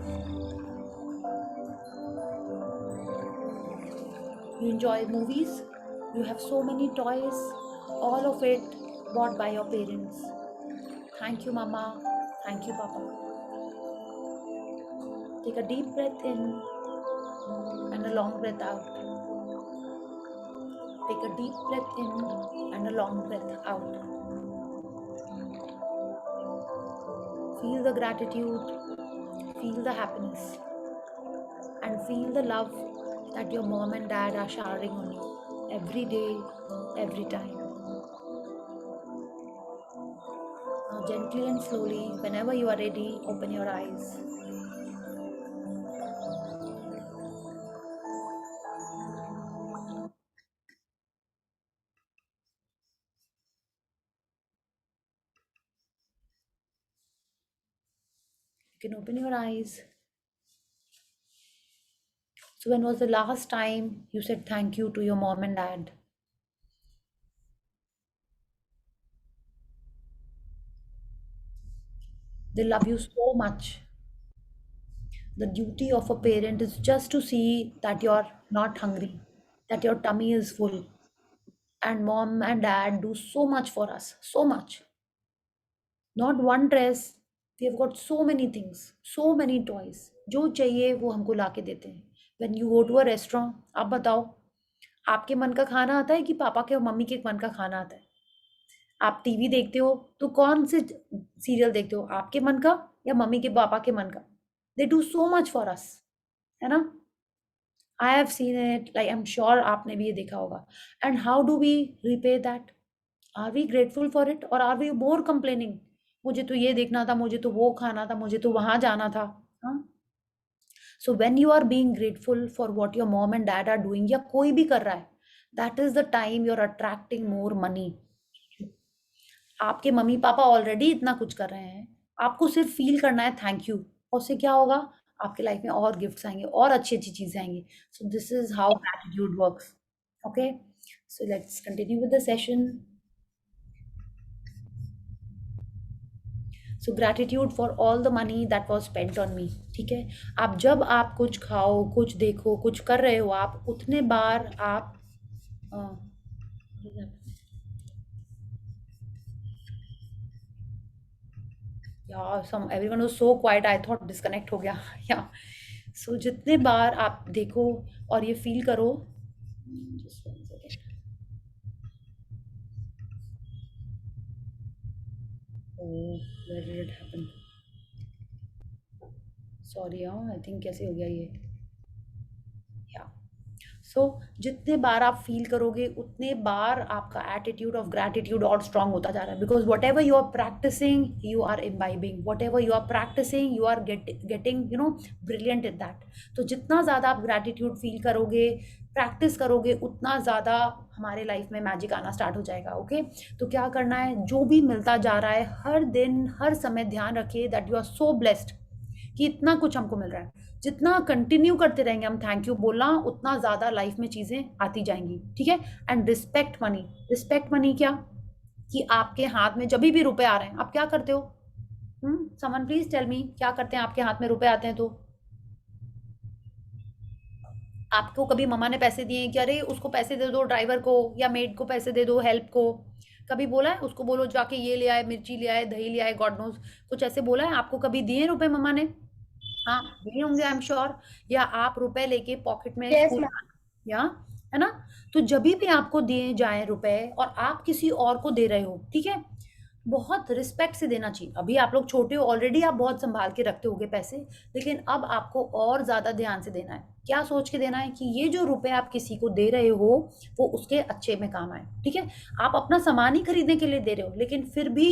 You enjoy movies? You have so many toys, all of it bought by your parents. Thank you, Mama. Thank you, Papa. Take a deep breath in and a long breath out. Take a deep breath in and a long breath out. Feel the gratitude, feel the happiness, and feel the love that your mom and dad are showering on you every day, every time. Now, gently and slowly, whenever you are ready, open your eyes. You can open your eyes. So when was the last time you said thank you to your mom and dad? They love you so much. The duty of a parent is just to see that you're not hungry, that your tummy is full. And mom and dad do so much for us, so much. Not one dress, we have got so many things, so many toys. जो चाहिए वो हमको ला के देते हैं. When you go to a restaurant, आप बताओ, आपके मन का खाना आता है कि पापा के और मम्मी के मन का खाना आता है? आप टीवी देखते हो तो कौन से सीरियल देखते हो, आपके मन का या मम्मी के पापा के मन का? They do so much for us, है ना? I have seen it, like I am sure आपने भी ये देखा होगा. And how do we repay that? Are we grateful for it और आर वी मोर कंप्लेनिंग? मुझे तो ये देखना था, मुझे तो वो खाना था, मुझे तो वहां जाना था. हाँ. So when you are being grateful for what your mom and dad are doing, या कोई भी कर रहा है, that is the time you are attracting more money. आपके मम्मी पापा ऑलरेडी इतना कुछ कर रहे हैं, आपको सिर्फ फील करना है थैंक यू, और उससे क्या होगा, आपके लाइफ में और गिफ्ट्स आएंगे और अच्छी अच्छी चीजें आएंगी. सो this is how gratitude works. Okay, so let's continue with the session. So gratitude for all the money that was spent on me. ठीक है, आप जब आप कुछ खाओ, कुछ देखो, कुछ कर रहे हो, आप उतने बार आप everyone was so quiet, I thought disconnect हो गया. Yeah. So जितने बार आप देखो और ये फील करो. Just one second. Oh, where did it happen? Sorry, I think कैसे हो गया ये. Yeah. सो जितने बार आप फील करोगे उतने बार आपका एटीट्यूड ऑफ ग्रैटिट्यूड और स्ट्रांग होता जा रहा है. Because whatever you are practicing you are imbibing, whatever you are practicing you are getting brilliant in that. तो जितना ज़्यादा आप ग्रैटिट्यूड फील करोगे, प्रैक्टिस करोगे, उतना ज़्यादा हमारे लाइफ में मैजिक आना स्टार्ट हो जाएगा. ओके, तो क्या करना है, जो भी मिलता जा रहा है हर दिन हर समय ध्यान रखिए that you are so blessed कि इतना कुछ हमको मिल रहा है. जितना कंटिन्यू करते रहेंगे हम थैंक यू बोलना, उतना ज़्यादा लाइफ में चीज़ें आती जाएंगी. ठीक है. And respect money. Respect money क्या, कि आपके हाथ में जब भी रुपए आ रहे हैं आप क्या करते हो? समवन प्लीज टेल मी, क्या करते हैं आपके हाथ में रुपए आते हैं तो? आपको कभी मम्मा ने पैसे दिए कि अरे उसको पैसे दे दो, ड्राइवर को या मेड को पैसे दे दो, हेल्प को? कभी बोला है उसको बोलो जाके ये ले आए, मिर्ची ले आए, दही ले आए, गॉड नोज, कुछ ऐसे बोला है आपको? कभी दिए रुपए मम्मा ने? हाँ दिए होंगे आई एम श्योर. या आप रुपए लेके पॉकेट में Yes, स्कूल, ma'am. या है ना? तो जब भी आपको दिए जाए रुपए और आप किसी और को दे रहे हो, ठीक है, बहुत रिस्पेक्ट से देना चाहिए. अभी आप लोग छोटे हो, ऑलरेडी आप बहुत संभाल के रखते होगे पैसे, लेकिन अब आपको और ज्यादा ध्यान से देना है. क्या सोच के देना है कि ये जो रुपए आप किसी को दे रहे हो वो उसके अच्छे में काम आए. ठीक है, आप अपना सामान ही खरीदने के लिए दे रहे हो, लेकिन फिर भी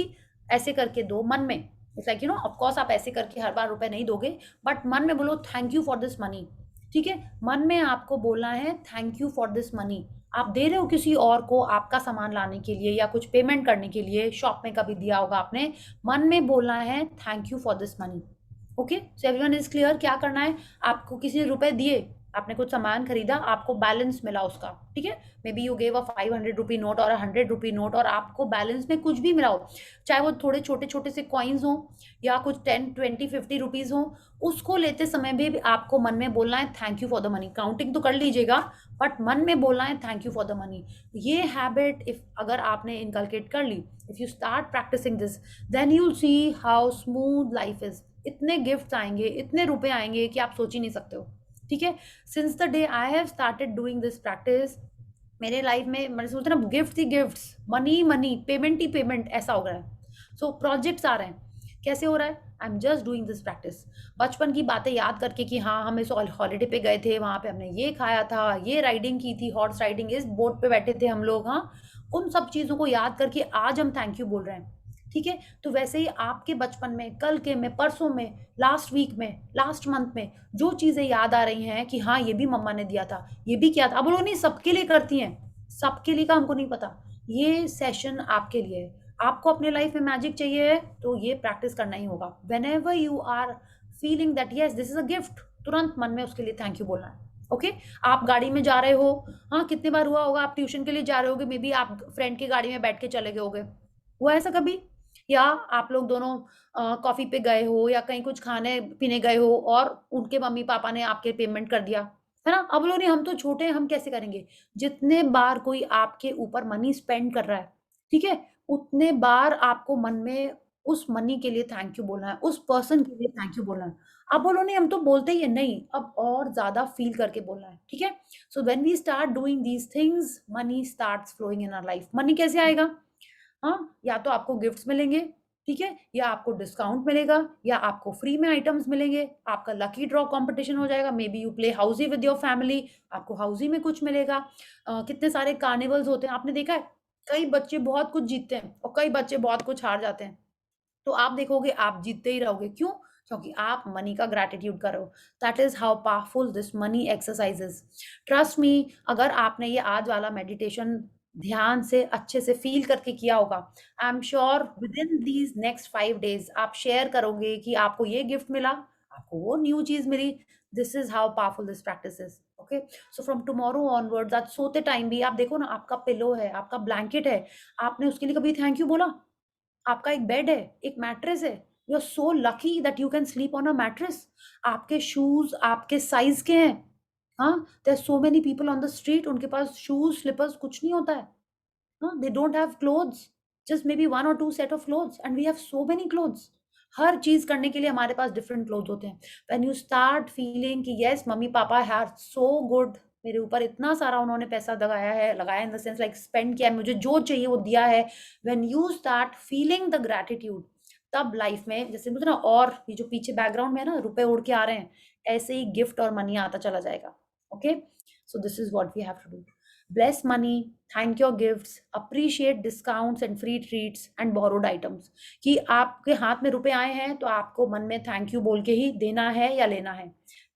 ऐसे करके दो मन में. इट्स लाइक ऑफकोर्स आप ऐसे करके हर बार रुपए नहीं दोगे, बट मन में बोलो thank you for this money. ठीक है, मन में आपको बोलना है thank you for this money. आप दे रहे हो किसी और को आपका सामान लाने के लिए या कुछ पेमेंट करने के लिए, शॉप में कभी दिया होगा आपने, मन में बोलना है thank you for this money. Okay, so everyone is clear? क्या करना है, आपको किसी ने रुपए दिए, आपने कुछ सामान खरीदा, आपको बैलेंस मिला उसका. ठीक है, may be you gave a 500 rupee note और 100 रुपी नोट, और आपको बैलेंस में कुछ भी मिला हो, चाहे वो थोड़े छोटे छोटे से कॉइन्स हो या कुछ 10 20 50 रुपीज हो, उसको लेते समय भी आपको मन में बोलना है thank you for the money. Counting तो कर लीजिएगा, बट मन में बोलना है thank you for the money. ये हैबिट इफ अगर आपने इनकलकेट कर ली, if you start practising this, then you will see how smooth life is. इतने गिफ्ट आएंगे, इतने रुपए आएंगे कि आप सोच ही नहीं सकते हो. ठीक है, since the day I have started doing this practice, मेरे लाइफ में मैंने सोचते ना गिफ्ट ही गिफ्ट्स, मनी मनी, पेमेंट ही पेमेंट, ऐसा हो गया है. सो प्रोजेक्ट्स आ रहे हैं, कैसे हो रहा है? I am just doing this practice. बचपन की बातें याद करके कि हाँ हम इस हॉलीडे पे गए थे, वहाँ पे हमने ये खाया था, ये राइडिंग की थी, हॉर्स राइडिंग, इस बोट पे बैठे थे हम लोग. हाँ, उन सब चीज़ों को याद करके आज हम थैंक यू बोल रहे हैं. ठीक है, तो वैसे ही आपके बचपन में, कल के में, परसों में, लास्ट वीक में, लास्ट मंथ में जो चीज़ें याद आ रही हैं कि हाँ ये भी मम्मा ने दिया था, ये भी किया था. अब लोग नहीं सबके लिए करती हैं, सबके लिए का हमको नहीं पता. ये सेशन आपके लिए है. आपको अपने लाइफ में मैजिक चाहिए है तो ये प्रैक्टिस करना ही होगा. Whenever you are feeling that yes this is a gift, तुरंत मन में उसके लिए थैंक यू बोलना है। ओके आप गाड़ी में जा रहे हो, हाँ कितनी बार हुआ होगा, आप ट्यूशन के लिए जा रहे होगे, मे बी आप फ्रेंड की गाड़ी में बैठ के चले गए होगे, हुआ ऐसा कभी? या आप लोग दोनों कॉफी पे गए हो या कहीं कुछ खाने पीने गए हो और उनके मम्मी पापा ने आपके पेमेंट कर दिया, है ना? अब लोग नहीं, हम तो छोटे हैं, हम कैसे करेंगे? जितने बार कोई आपके ऊपर मनी स्पेंड कर रहा है, ठीक है, उतने बार आपको मन में उस मनी के लिए थैंक यू बोलना है, उस पर्सन के लिए थैंक यू बोलना है। अब बोलो नहीं हम तो बोलते ही है, नहीं, अब और ज्यादा फील करके बोलना है, ठीक है? So when we start doing these things, money starts flowing in our life. Money कैसे आएगा? हाँ, या तो आपको गिफ्ट्स मिलेंगे, ठीक है, या आपको डिस्काउंट मिलेगा, या आपको फ्री में आइटम्स मिलेंगे, आपका लकी ड्रॉ कंपटीशन हो जाएगा, maybe you play housie with your family, आपको हाउसी में कुछ मिलेगा। कितने सारे कार्निवल्स होते हैं, आपने देखा है, कई बच्चे बहुत कुछ जीतते हैं और कई बच्चे बहुत कुछ हार जाते हैं, तो आप देखोगे आप जीतते ही रहोगे, क्यों? क्योंकि आप मनी का ग्रैटिट्यूड करो। That is how powerful this money exercises. Trust me, अगर आपने ये आज वाला मेडिटेशन ध्यान से अच्छे से फील करके किया होगा, आई am sure with in these next 5 days आप शेयर करोगे कि आपको ये गिफ्ट मिला, आपको वो न्यू चीज मिली। This is how powerful this practice is. Okay, so from tomorrow onwards, आज सोते टाइम भी आप देखो ना, आपका पिलो है, आपका ब्लैंकेट है, आपने उसके लिए कभी थैंक यू बोला? आपका एक बेड है, एक मैट्रेस है, you are so lucky that you can sleep on a mattress. आपके शूज आपके साइज के हैं, हाँ, there so many people on the street, उनके पास शूज स्लीपर्स कुछ नहीं होता है, हाँ, they don't have clothes, just maybe 1 or 2 set of clothes and we have so many clothes. हर चीज करने के लिए हमारे पास डिफरेंट क्लोथ होते हैं। व्हेन यू स्टार्ट फीलिंग कि yes mummy papa have so good, मेरे ऊपर इतना सारा उन्होंने पैसा लगाया है, लगाया इन द सेंस लाइक स्पेंड किया है, मुझे जो चाहिए वो दिया है, when you start feeling the gratitude, तब लाइफ में जैसे मुझे ना, और ये जो पीछे बैकग्राउंड में है ना, रुपए उड़ के आ रहे हैं, ऐसे ही गिफ्ट और मनी आता चला जाएगा। Okay, so this is what we have to do. Bless money, thank your gifts, appreciate discounts and free treats and borrowed items। कि आपके हाथ में रुपए आए हैं तो आपको मन में थैंक यू बोल के ही देना है या लेना है।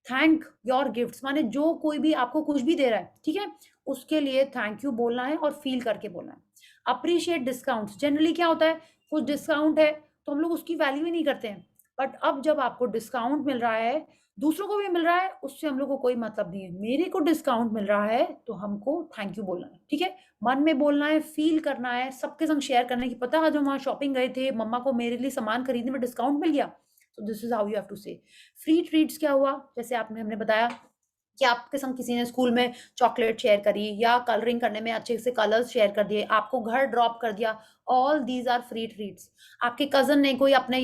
थैंक योर गिफ्ट्स, माने जो कोई भी आपको कुछ भी दे रहा है, ठीक है, उसके लिए थैंक यू बोलना है और फील करके बोलना है। अप्रिशिएट डिस्काउंट्स, जनरली क्या होता है, कुछ डिस्काउंट है तो हम लोग उसकी वैल्यू ही नहीं करते हैं, बट अब जब आपको डिस्काउंट मिल रहा है, दूसरों को भी मिल रहा है, उससे हम लोग को कोई मतलब नहीं है, मेरे को डिस्काउंट मिल रहा है तो हमको थैंक यू बोलना है, ठीक है, मन में बोलना है, फील करना है, सबके संग शेयर करना है कि पता है जब वहां शॉपिंग गए थे, मम्मा को मेरे लिए सामान खरीदने में डिस्काउंट मिल गया। तो this is how you have to say. Free treats क्या हुआ, जैसे आपने हमने बताया कि आपके संग किसी ने स्कूल में चॉकलेट शेयर करी या कलरिंग करने में अच्छे से कलर्स शेयर कर दिए, आपको घर ड्रॉप कर दिया, all these are free treats. आपके कजन ने कोई अपने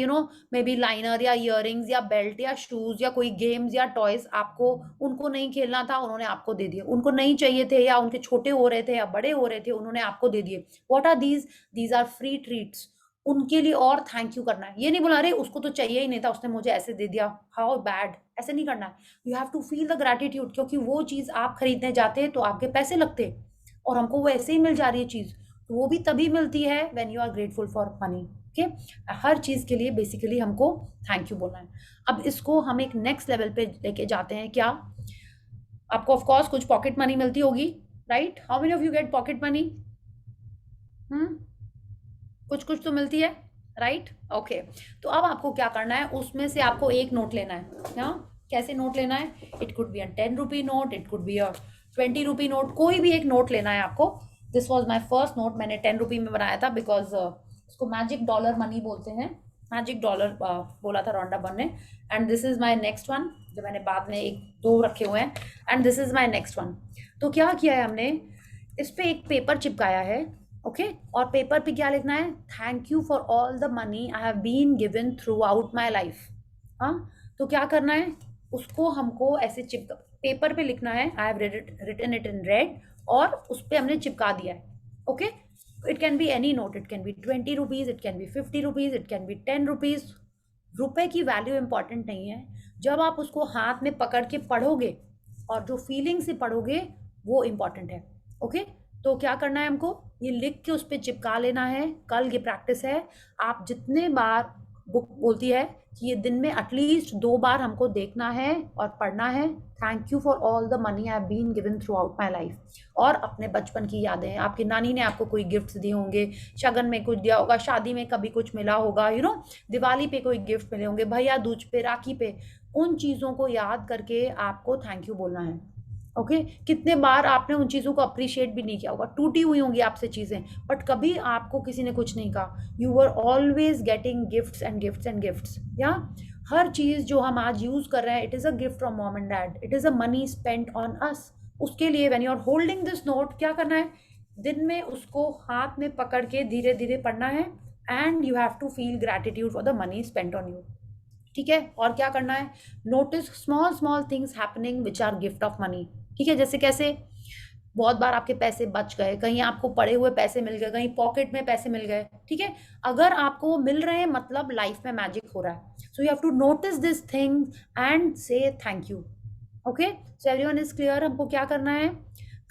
मे बी लाइनर या इयररिंग्स या बेल्ट या शूज या कोई गेम्स या टॉयज, आपको उनको नहीं खेलना था, उन्होंने आपको दे दिए, उनको नहीं चाहिए थे या उनके छोटे हो रहे थे या बड़े हो रहे थे, उन्होंने आपको दे दिए। What are these? These are free treats. उनके लिए और थैंक यू करना है, ये नहीं बोला अरे उसको तो चाहिए ही नहीं था, उसने मुझे ऐसे दे दिया, हाउ बैड, ऐसे नहीं करना है। You have to feel the gratitude, क्योंकि वो चीज आप खरीदने जाते हैं तो आपके पैसे लगते और हमको वो ऐसे ही मिल जा रही है चीज, तो वो भी तभी मिलती है when you are grateful for money. Okay, हर चीज के लिए बेसिकली हमको थैंक यू बोलना है। अब इसको हम एक नेक्स्ट लेवल पे लेके जाते हैं। क्या आपको ऑफ कोर्स कुछ पॉकेट मनी मिलती होगी, right? How many of you get pocket money? कुछ कुछ तो मिलती है, राइट? ओके, तो अब आपको क्या करना है, उसमें से आपको एक नोट लेना है। हाँ, कैसे नोट लेना है? It could be a 10 rupee note, it could be a 20 rupee note, कोई भी एक नोट लेना है आपको। This was my first note, मैंने 10 रुपी में बनाया था बिकॉज उसको मैजिक डॉलर मनी बोलते हैं, मैजिक डॉलर बोला था रोंडा बन ने। And this is my next one, जो मैंने बाद में 1-2 रखे हुए हैं, and this is my next one. तो क्या किया है हमने, इस पे एक पेपर चिपकाया है, ओके, और पेपर पे क्या लिखना है, thank you for all the money I have been given throughout my life. हाँ, तो क्या करना है, उसको हमको ऐसे चिपका, पेपर पे लिखना है, I have written it in red, और उस पर हमने चिपका दिया है। Okay, it can be any note, it can be 20 rupees, it can be 50 rupees, it can be 10 rupees. रुपए की वैल्यू इंपॉर्टेंट नहीं है, जब आप उसको हाथ में पकड़ के पढ़ोगे और जो फीलिंग से पढ़ोगे वो इंपॉर्टेंट है। ओके, तो क्या करना है हमको, ये लिख के उस पर चिपका लेना है। कल ये प्रैक्टिस है, आप जितने बार बुक बोलती है कि ये दिन में एटलीस्ट 2 बार हमको देखना है और पढ़ना है, thank you for all the money I have been given throughout my life. और अपने बचपन की यादें, आपकी नानी ने आपको कोई गिफ्ट्स दिए होंगे, शगन में कुछ दिया होगा, शादी में कभी कुछ मिला होगा, यू नो, दिवाली पे कोई गिफ्ट मिले होंगे, भैया दूज पे, राखी पे, उन चीज़ों को याद करके आपको थैंक यू बोलना है। ओके कितने बार आपने उन चीज़ों को अप्रिशिएट भी नहीं किया होगा, टूटी हुई होंगी आपसे चीज़ें, बट कभी आपको किसी ने कुछ नहीं कहा, you were always getting gifts and gifts and gifts. या हर चीज़ जो हम आज यूज़ कर रहे हैं, it is a gift from mom and dad, it is a money spent on us. उसके लिए when you are holding this note, क्या करना है, दिन में उसको हाथ में पकड़ के धीरे धीरे पढ़ना है, and you have to feel gratitude for the money spent on you. ठीक है, और क्या करना है, notice small small things happening which are gift of money. ठीक है, जैसे कैसे, बहुत बार आपके पैसे बच गए, कहीं आपको पड़े हुए पैसे मिल गए, कहीं पॉकेट में पैसे मिल गए। ठीक है, अगर आपको वो मिल रहे हैं मतलब लाइफ में मैजिक हो रहा है। So you have to notice this thing and say thank you. Okay, so everyone is clear हमको क्या करना है।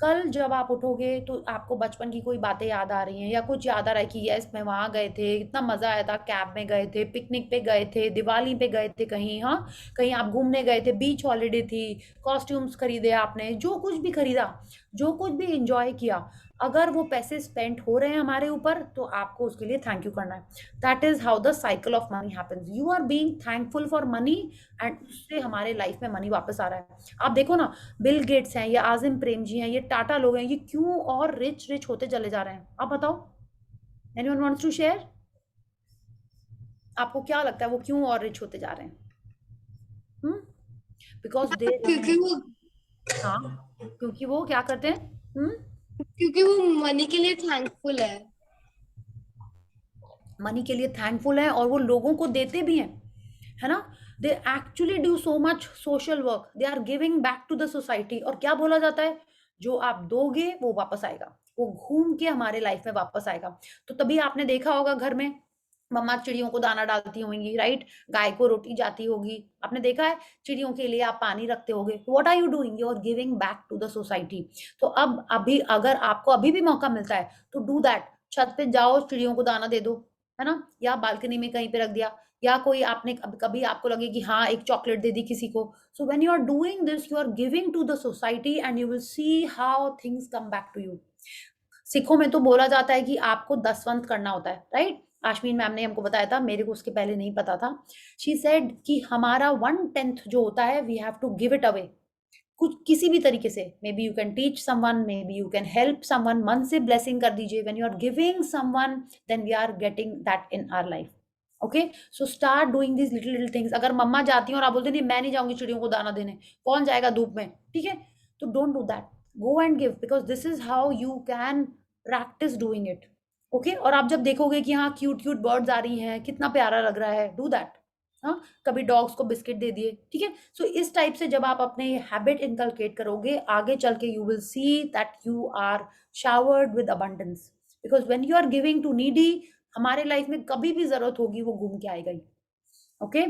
कल जब आप उठोगे तो आपको बचपन की कोई बातें याद आ रही हैं, या कुछ याद आ रहा है कि यस मैं वहाँ गए थे, इतना मज़ा आया था, कैब में गए थे, पिकनिक पे गए थे, दिवाली पे गए थे कहीं, हाँ कहीं आप घूमने गए थे, बीच हॉलीडे थी, कॉस्ट्यूम्स खरीदे आपने, जो कुछ भी खरीदा, जो कुछ भी इंजॉय किया, अगर वो पैसे स्पेंड हो रहे हैं हमारे ऊपर तो आपको उसके लिए थैंक यू करना है। That is how the cycle of money happens. You are being thankful for money and उससे हमारे लाइफ में मनी वापस आ रहा है। आप देखो ना, बिल गेट्स हैं, ये आजिम प्रेम जी हैं, ये टाटा लोग हैं, ये क्यों और रिच रिच होते चले जा रहे हैं, आप बताओ, एनीवन वांट्स टू शेयर? आपको क्या लगता है वो क्यों और रिच होते जा रहे हैं? बिकॉज दे, क्योंकि वो हाँ क्योंकि वो क्या करते हैं, क्योंकि वो मनी के लिए थैंकफुल मनी के लिए थैंकफुल है और वो लोगों को देते भी हैं, है ना। They actually do so much social work, they are giving back to the society. और क्या बोला जाता है, जो आप दोगे वो वापस आएगा, वो घूम के हमारे लाइफ में वापस आएगा। तो तभी आपने देखा होगा घर में मम्मा चिड़ियों को दाना डालती होंगी, राइट, गाय को रोटी जाती होगी, आपने देखा है, चिड़ियों के लिए आप पानी रखते होगे। What are you doing, you are giving back to the society. तो अब अभी अगर आपको अभी भी मौका मिलता है तो डू दैट, छत पे जाओ, चिड़ियों को दाना दे दो, है ना, या बालकनी में कहीं पे रख दिया, या कोई आपने कभी आपको लगे कि हाँ एक चॉकलेट दे दी किसी को। So when you are doing this you are giving to the society and you will see how things come back to you. सिखों में तो बोला जाता है कि आपको दसवंत करना होता है, राइट। आश्मीन मैम ने हमको बताया था, मेरे को उसके पहले नहीं पता था। शी सेड कि हमारा 1/10 जो होता है we have to give it away, कुछ किसी भी तरीके से। Maybe you can teach someone, maybe you can help someone, मन से ब्लेसिंग कर दीजिए। When you are giving someone then we are getting that in our life. Okay, so start doing this little little things. अगर मम्मा जाती हैं और आप बोलते नहीं मैं नहीं जाऊंगी चिड़ियों को दाना देने, कौन जाएगा धूप में, ठीक है, तो don't do that, go and give, because this is how you can practice doing it. Okay, और आप जब देखोगे कि हाँ क्यूट क्यूट बर्ड्स आ रही हैं, कितना प्यारा लग रहा है, डू दैट। हाँ, कभी डॉग्स को बिस्किट दे दिए, ठीक है। सो इस टाइप से जब आप अपने हैबिट इनकलकेट करोगे, आगे चल के you will see that you are showered with abundance, because when you are giving to needy, हमारे लाइफ में कभी भी जरूरत होगी वो घूम के आएगा ही। Okay,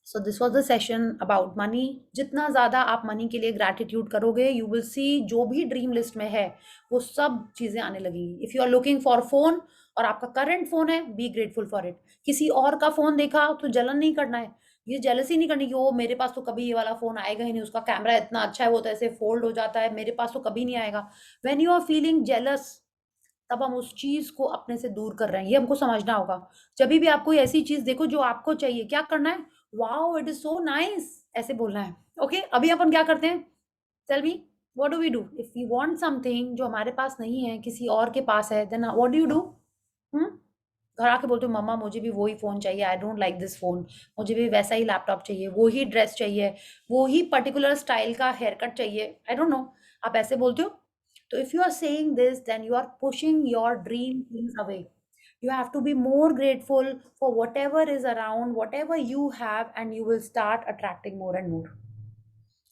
so this was the session about money. जितना ज़्यादा आप मनी के लिए ग्रैटिट्यूड करोगे, यू विल सी जो भी ड्रीम लिस्ट में है वो सब चीज़ें आने लगेंगी। If you are looking for phone और आपका करंट फोन है, बी ग्रेटफुल फॉर इट। किसी और का फोन देखा तो जलन नहीं करना है, ये जेलसी नहीं करनी कि वो मेरे पास तो कभी ये वाला फोन आएगा ही नहीं, उसका कैमरा इतना अच्छा है, वो तो ऐसे फोल्ड हो जाता है, मेरे पास तो कभी नहीं आएगा। When you are feeling jealous, तब हम उस चीज को अपने से दूर कर रहे हैं, ये हमको समझना होगा। जब भी आप कोई ऐसी चीज देखो जो आपको चाहिए, क्या करना है, wow it is so nice, ऐसे बोलना है। ओके, अभी अपन क्या करते हैं, tell me what do we do if we want something जो हमारे पास नहीं है, किसी और के पास है, then what do you do? घर आके बोलते हो मम्मा मुझे भी वही फोन चाहिए, I don't like this phone, मुझे भी वैसा ही लैपटॉप चाहिए, वो ही ड्रेस चाहिए, वो ही पर्टिकुलर स्टाइल का हेयर कट चाहिए, आई डोंट नो, आप ऐसे बोलते हो। तो if you are saying this, then you are pushing your dream things away. You have to be more grateful for whatever is around, whatever you have, and you will start attracting more and more.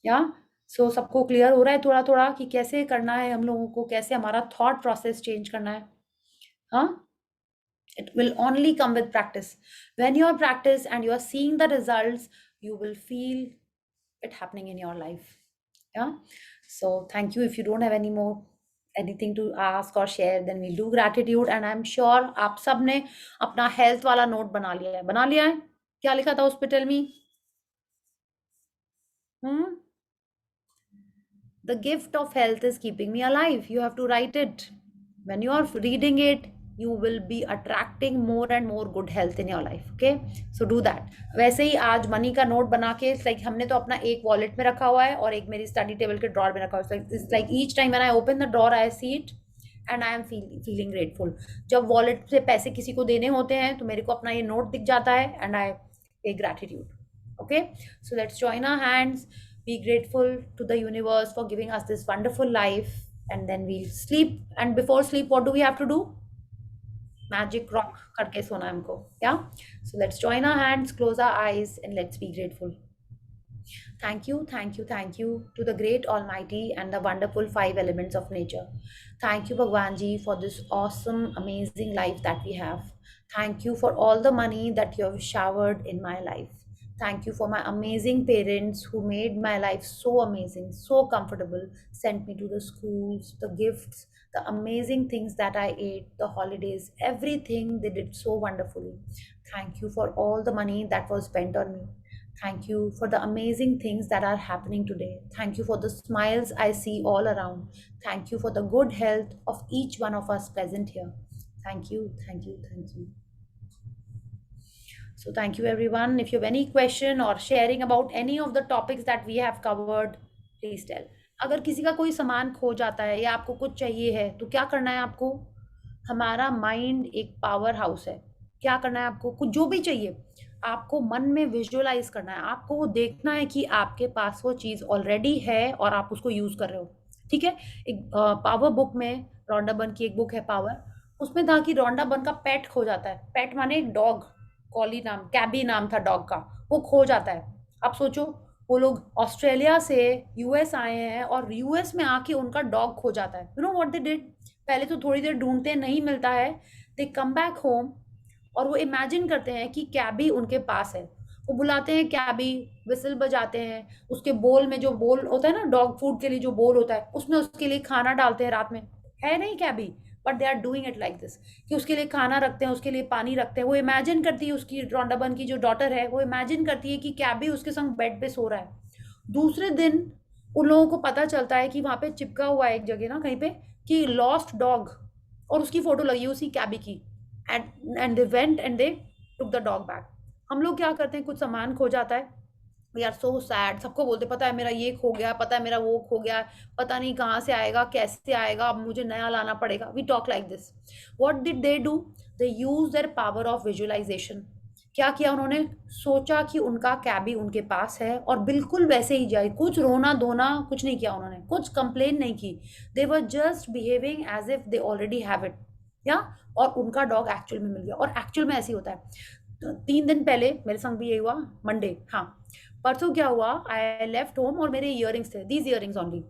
Yeah? So सबको clear हो रहा है थोड़ा थोड़ा कि कैसे करना है हम लोगों को, कैसे हमारा थॉट प्रोसेस चेंज करना है? हाँ, it will only come with practice. When you are practice and you are seeing the results, you will feel it happening in your life. Yeah, so thank you. If you don't have any more anything to ask or share, then we'll do gratitude. And I'm sure आप सब ने अपना health वाला note बना लिया है. बना लिया है? क्या लिखा था उस पे? Tell me. The gift of health is keeping me alive. You have to write it. When you are reading it, you will be attracting more and more good health in your life. Okay, so do that. वैसे ही आज money का note बना के like हमने तो अपना एक wallet में रखा हुआ है और एक मेरी स्टडी टेबल के ड्रॉर में रखा हुआ है. Like each time when I open the drawer I see it and I am feeling grateful. जब वॉलेट से पैसे किसी को देने होते हैं तो मेरे को अपना ये नोट दिख जाता है एंड आई पे gratitude. Okay, so let's join our hands, be grateful to the universe for giving us this wonderful life, and then we'll sleep. And before sleep, what do we have to do? Magic rock karke sona हमको. Yeah, so let's join our hands, close our eyes, and let's be grateful. Thank you, thank you, thank you to the great Almighty and the wonderful 5 elements of nature. Thank you, Bhagwan Ji, for this awesome, amazing life that we have. Thank you for all the money that you have showered in my life. Thank you for my amazing parents who made my life so amazing, so comfortable, sent me to the schools, the gifts, the amazing things that I ate, the holidays, everything they did so wonderfully. Thank you for all the money that was spent on me. Thank you for the amazing things that are happening today. Thank you for the smiles I see all around. Thank you for the good health of each one of us present here. Thank you, thank you, thank you. So thank you everyone. If you have any question or sharing about any of the topics that we have covered, please tell. अगर किसी का कोई सामान खो जाता है या आपको कुछ चाहिए है तो क्या करना है आपको? हमारा माइंड एक पावर हाउस है. क्या करना है आपको? कुछ जो भी चाहिए आपको मन में विजुअलाइज करना है. आपको वो देखना है कि आपके पास वो चीज़ ऑलरेडी है और आप उसको यूज़ कर रहे हो. ठीक है. एक पावर बुक में रोंडा बर्न की एक बुक है पावर, उसमें था कि रोंडा बर्न का पेट खो जाता है. पेट माने एक डॉग, कॉली नाम, कैबी नाम था डॉग का, वो खो जाता है. आप सोचो वो लोग ऑस्ट्रेलिया से यूएस आए हैं और यूएस में आके उनका डॉग खो जाता है. You know what they did? पहले तो थोड़ी देर ढूंढते हैं, नहीं मिलता है. दे कम बैक होम और वो इमेजिन करते हैं कि कैबी उनके पास है. वो बुलाते हैं कैबी, विसल बजाते हैं, उसके बोल में जो बोल होता है ना डॉग फूड के लिए जो बोल होता है उसमें उसके लिए खाना डालते हैं. रात में है नहीं कैबी, but they are doing it like this कि उसके लिए खाना रखते हैं, उसके लिए पानी रखते हैं. वो इमेजिन करती है, उसकी रोंडा बर्न की जो डॉटर है वो इमेजिन करती है कि कैबी उसके संग बेड पे सो रहा है. दूसरे दिन उन लोगों को पता चलता है कि वहां पे चिपका हुआ है एक जगह ना कहीं पे कि लॉस्ट डॉग, और उसकी फोटो लगी है उसी कैबी की. And they went and they took the dog back. हम लोग क्या करते हैं, कुछ सामान खो जाता है, वी आर सो सैड. सबको बोलते पता है मेरा ये खो गया, पता है मेरा वो खो गया, पता नहीं कहाँ से आएगा, कैसे आएगा, अब मुझे नया लाना पड़ेगा. We talk like this. What did they do? They use their power of visualisation. क्या किया उन्होंने? सोचा कि उनका कैबी उनके पास है और बिल्कुल वैसे ही जाए. कुछ रोना धोना कुछ नहीं किया उन्होंने, कुछ कंप्लेन नहीं की. They were just behaving as if they already have it. या और उनका डॉग एक्चुअल में मिल गया. और एक्चुअल में ऐसे ही होता है. 3 दिन पहले मेरे संग भी यही हुआ. मंडे, हाँ परसों क्या हुआ, आई लेफ्ट होम और मेरे इयरिंग्स थे, दीज इयरिंग्स ओनली.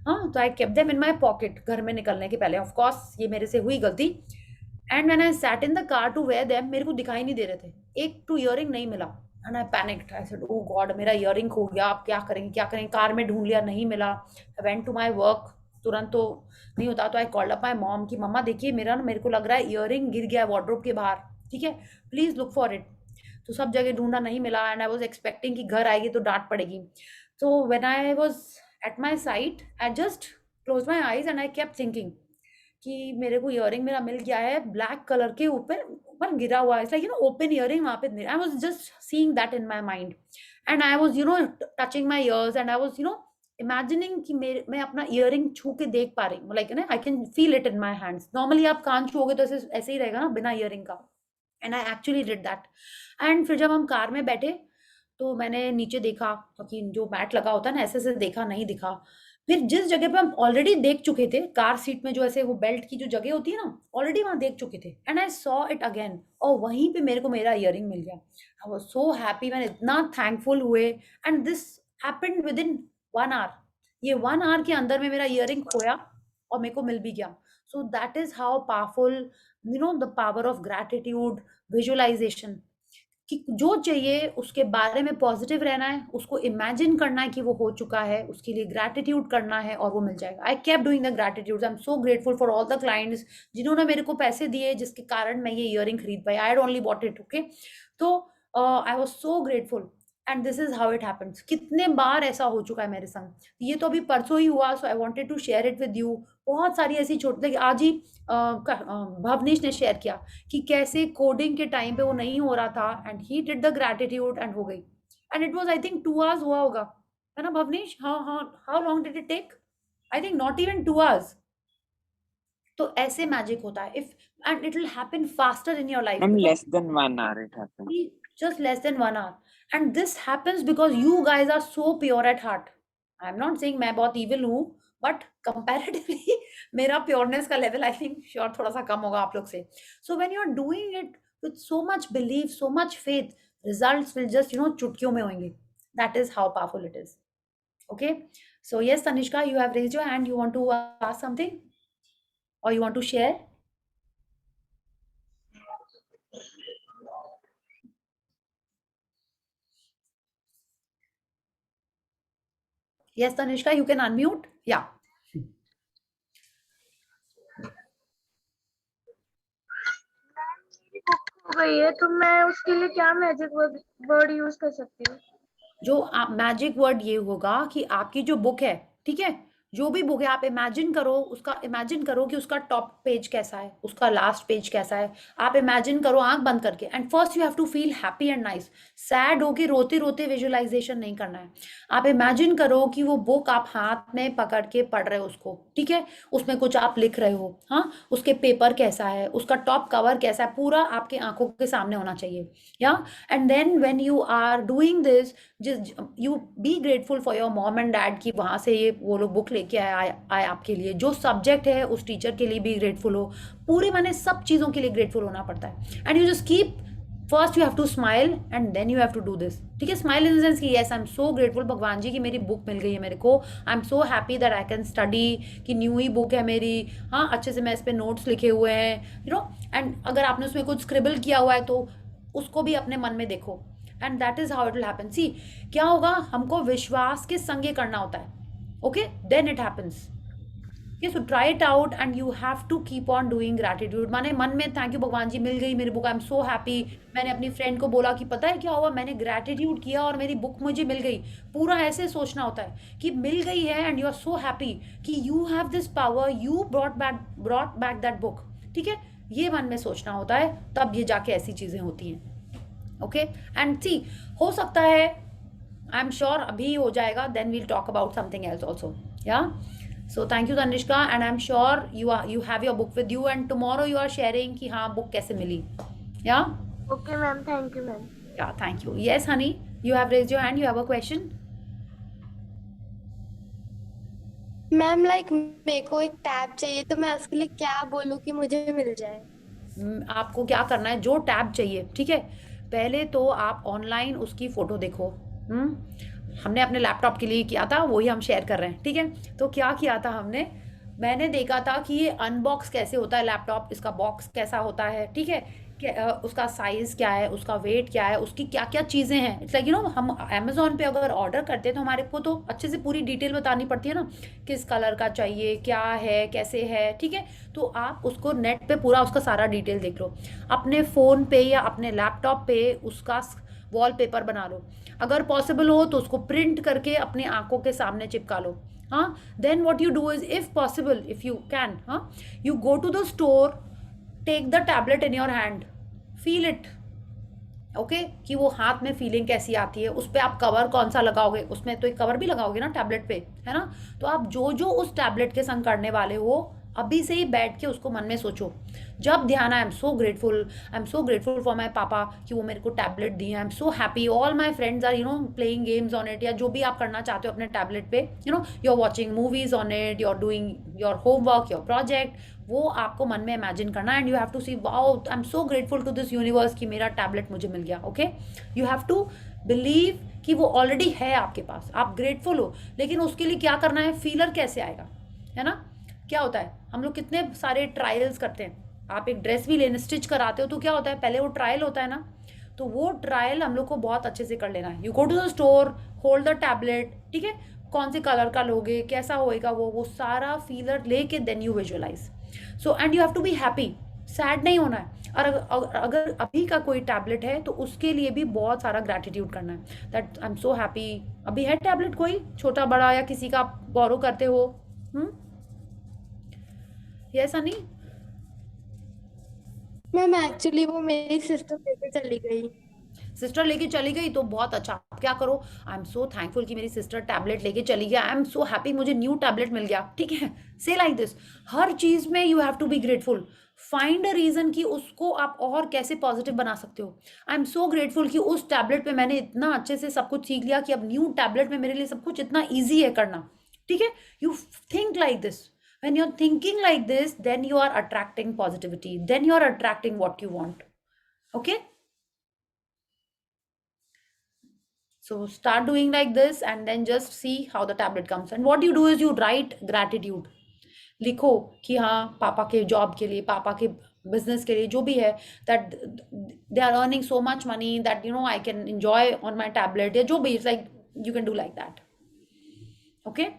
हाँ, तो I kept them in my pocket घर में निकलने के पहले. ऑफ कोर्स ये मेरे से हुई गलती. And when I sat in the car to wear them, मेरे को दिखाई नहीं दे रहे थे. एक टू इयरिंग नहीं मिला and I panicked. I said oh God, मेरा इयरिंग खो गया, आप क्या करेंगे क्या करेंगे. कार में ढूंढ लिया, नहीं मिला. I went to my work, तुरंत तो नहीं होता. तो I called up my mom कि मम्मा देखिए मेरा ना, मेरे को लग रहा है इयरिंग गिर गया है वार्डरोब के बाहर, ठीक है प्लीज लुक फॉर इट. तो सब जगह ढूंढा, नहीं मिला. एंड आई वाज एक्सपेक्टिंग कि घर आएगी तो डांट पड़ेगी. तो when I was at my site I just close my eyes and I kept thinking कि मेरे को इयरिंग मेरा मिल गया है, ब्लैक कलर के ऊपर ऊपर गिरा हुआ है. It's like you know open earring वहां पे. I was just seeing that in my mind and I was you know touching my years and I was you know imagining कि मैं अपना इयरिंग छू के देख पा रही हूँ. लाइक ना I can feel it in my hands. Normally आप कान छूओगे तो ऐसे ऐसे ही रहेगा ना बिना इयरिंग का. And I actually did that. And फिर जब हम कार में बैठे तो मैंने नीचे देखा, क्योंकि जो मैट लगा होता है ना, ऐसे ऐसे देखा, नहीं दिखा. फिर जिस जगह पे हम ऑलरेडी देख चुके थे, कार सीट में जो ऐसे वो बेल्ट की जो जगह होती है ना, ऑलरेडी वहां देख चुके थे. And I saw it again और वहीं पे मेरे को मेरा इयरिंग मिल गया. आई वाज सो हैप्पी, मैंने इतना थैंकफुल हुए. And this happened within 1 hour. ये 1 आवर के अंदर में मेरा इयरिंग खोया और मेरे को मिल भी गया. So that is how powerful, you know, the power of gratitude, visualisation. कि जो चाहिए उसके बारे में पॉजिटिव रहना है, उसको इमेजिन करना है कि वो हो चुका है, उसके लिए ग्रैटिट्यूड करना है और वो मिल जाएगा। I kept doing the gratitude. I am so grateful for all the clients जिन्होंने मेरे को पैसे दिए, जिसके कारण मैं ये इयरिंग खरीद पाई। I had only bought it, okay. तो I was so grateful and this is how it happens. कितने बार ऐसा हो चुका है मेरे संग, ये तो अभी परसों ही हुआ, so I wanted to share it with you. बहुत सारी ऐसी छोटी, आज ही भवनीश ने शेयर किया कि कैसे कोडिंग के टाइम पे वो नहीं हो रहा था and he did the gratitude and हो गई। And it was I think 2 hours हुआ होगा, है ना Bhavnish? How long did it take? I think not even 2 hours. तो ऐसे मैजिक होता है, if and it will happen faster in your life. Ma'am, less than 1 hour it happened. Just less than 1 hour. And this happens because you guys are so pure at heart. I'm not saying मैं बहुत evil हूँ, but comparatively मेरा pureness का level I think sure थोड़ा सा कम होगा आप लोग से. So when you're doing it with so much belief, so much faith, results will just चुटकियों में होंगे. That is how powerful it is. Okay. So yes, Tanishka, you have raised your hand. You want to ask something, or you want to share? Yes, Tanishka, you can unmute. Yeah. हो गई है तो मैं उसके लिए क्या magic word use कर सकती हूँ? जो आप मैजिक वर्ड ये होगा कि आपकी जो बुक है, ठीक है, जो भी बुक है आप इमेजिन करो, उसका इमेजिन करो कि उसका टॉप पेज कैसा है, उसका लास्ट पेज कैसा है। आप इमेजिन करो आंख बंद करके, and first you have to feel happy and nice. Sad होके रोते रोते विजुअलाइजेशन नहीं करना है। आप इमेजिन करो कि वो बुक आप हाथ में पकड़ के पढ़ रहे हो उसको, ठीक है, उसमें कुछ आप लिख रहे हो, हाँ, उसके पेपर कैसा है, उसका टॉप कवर कैसा है, पूरा आपके आंखों के सामने होना चाहिए। Yeah and then when you are doing this, you be grateful for your mom and dad कि वहाँ से ये वो लोग बुक लेके आए आपके लिए। जो सब्जेक्ट है उस टीचर के लिए भी ग्रेटफुल हो, पूरे मैंने सब चीज़ों के लिए ग्रेटफुल होना पड़ता है। And you just keep, first you have to smile and then you have to do this, ठीक है। स्माइल इन द सेंस कि yes I am so grateful भगवान जी कि मेरी बुक मिल गई है मेरे को। आई am so happy that I can study, कि न्यू ही बुक है मेरी, हाँ, अच्छे से मैं इस पर नोट्स लिखे हुए हैं, एंड अगर आपने उसमें कुछ स्क्रिबल किया हुआ है तो उसको भी अपने मन में देखो। And that is how it will happen. See क्या होगा, हमको विश्वास के संगे करना होता है, okay, then it happens. Okay, so try it out and you have to keep on doing gratitude। माने मन में थैंक यू भगवान जी, मिल गई मेरी book, I am so happy. मैंने अपनी फ्रेंड को बोला कि पता है क्या हुआ, मैंने ग्रैटिट्यूड किया और मेरी बुक मुझे मिल गई। पूरा ऐसे सोचना होता है कि मिल गई है and you are so happy कि you have this power, you brought back that book, ठीक है, ये मन में सोचना होता है, तब ये जाके ऐसी चीज़ें होती हैं। ओके, एंड सी हो सकता है, आई एम श्योर अभी हो जाएगा, then we'll talk about something else also. Yeah so thank you Tanishka, and I'm sure you have your book with you and tomorrow you are sharing कि हाँ book कैसे मिली। yeah, okay ma'am, thank you ma'am. yeah, thank you। yes honey, you have raised your hand, you have a question। Ma'am like मेरे को एक tab चाहिए तो मैं उसके लिए क्या बोलूँ कि मुझे मिल जाए? आपको क्या करना है, जो टैब चाहिए, ठीक है, पहले तो आप ऑनलाइन उसकी फ़ोटो देखो। हमने अपने लैपटॉप के लिए किया था, वही हम शेयर कर रहे हैं, ठीक है। तो क्या किया था हमने, मैंने देखा था कि ये अनबॉक्स कैसे होता है लैपटॉप, इसका बॉक्स कैसा होता है, ठीक है, उसका साइज़ क्या है, उसका वेट क्या है, उसकी क्या क्या चीज़ें हैं। इट्स लाइक हम अमेज़ॉन पे अगर ऑर्डर करते हैं तो हमारे को तो अच्छे से पूरी डिटेल बतानी पड़ती है ना, किस कलर का चाहिए, क्या है, कैसे है, ठीक है। तो आप उसको नेट पे पूरा उसका सारा डिटेल देख लो, अपने फ़ोन पे या अपने लैपटॉप पे उसका वॉलपेपर बना लो, अगर पॉसिबल हो तो उसको प्रिंट करके अपनी आंखों के सामने चिपका लो। हाँ, then what you do is, if possible, if you can, हाँ, you go to the store, take the tablet in your hand, feel it, okay, कि वो हाथ में फीलिंग कैसी आती है। उस पर आप कवर कौन सा लगाओगे, उसमें तो एक कवर भी लगाओगे ना टैबलेट पे, है ना। तो आप जो जो उस टैबलेट के संग करने वाले हो अभी से ही बैठ के उसको मन में सोचो। जब ध्यान आए, I am so grateful for my पापा कि वो मेरे को टैबलेट दिए, I am so happy, all my friends are playing games on it, या जो भी आप करना चाहते हो अपने टैबलेट पे, you are watching movies on it, you are doing your homework, your project, वो आपको मन में इमेजिन करना। And you have to see wow, I am so grateful to this universe कि मेरा टैबलेट मुझे मिल गया। Okay, you have to believe कि वो ऑलरेडी है आपके पास, आप ग्रेटफुल हो। लेकिन उसके लिए क्या करना है, फीलर कैसे आएगा, है ना। क्या होता है, हम लोग कितने सारे ट्रायल्स करते हैं। आप एक ड्रेस भी लेने स्टिच कराते हो तो क्या होता है, पहले वो ट्रायल होता है ना, तो वो ट्रायल हम लोग को बहुत अच्छे से कर लेना है. You go to the store, hold the tablet, ठीक है, कौन से कलर का लोगे, कैसा होएगा वो सारा फीलर लेके then you visualise. So and you have to be happy, sad नहीं होना है. और अगर अभी का कोई टैबलेट है तो उसके लिए भी बहुत सारा ग्रैटिट्यूड करना है, that I am so happy. अभी है टैबलेट कोई छोटा बड़ा या किसी का बोरो करते हो? यस हनी? मैम एक्चुअली वो मेरी सिस्टर लेके चली गई. सिस्टर लेके चली गई तो बहुत अच्छा. आप क्या करो, आई एम सो थैंकफुल कि मेरी सिस्टर टैबलेट लेके चली गई, आई एम सो हैप्पी मुझे न्यू टैबलेट मिल गया. ठीक है, से लाइक दिस. हर चीज में you have to be grateful. Find a reason कि उसको आप और कैसे पॉजिटिव बना सकते हो. आई एम सो ग्रेटफुल कि उस टैबलेट पे मैंने इतना अच्छे से सब कुछ सीख लिया कि अब न्यू टैबलेट में मेरे लिए सब कुछ इतना ईजी है करना. ठीक है, you think like this. when you're thinking like this, then you are attracting positivity, then you are attracting what you want. Okay, so start doing like this and then just see how the tablet comes. And what you do is you write gratitude. लिखो कि हाँ पापा के job के लिए, पापा के business के लिए, जो भी है, that they are earning so much money that you know I can enjoy on my tablet, या जो भी, it's like you can do like that. Okay,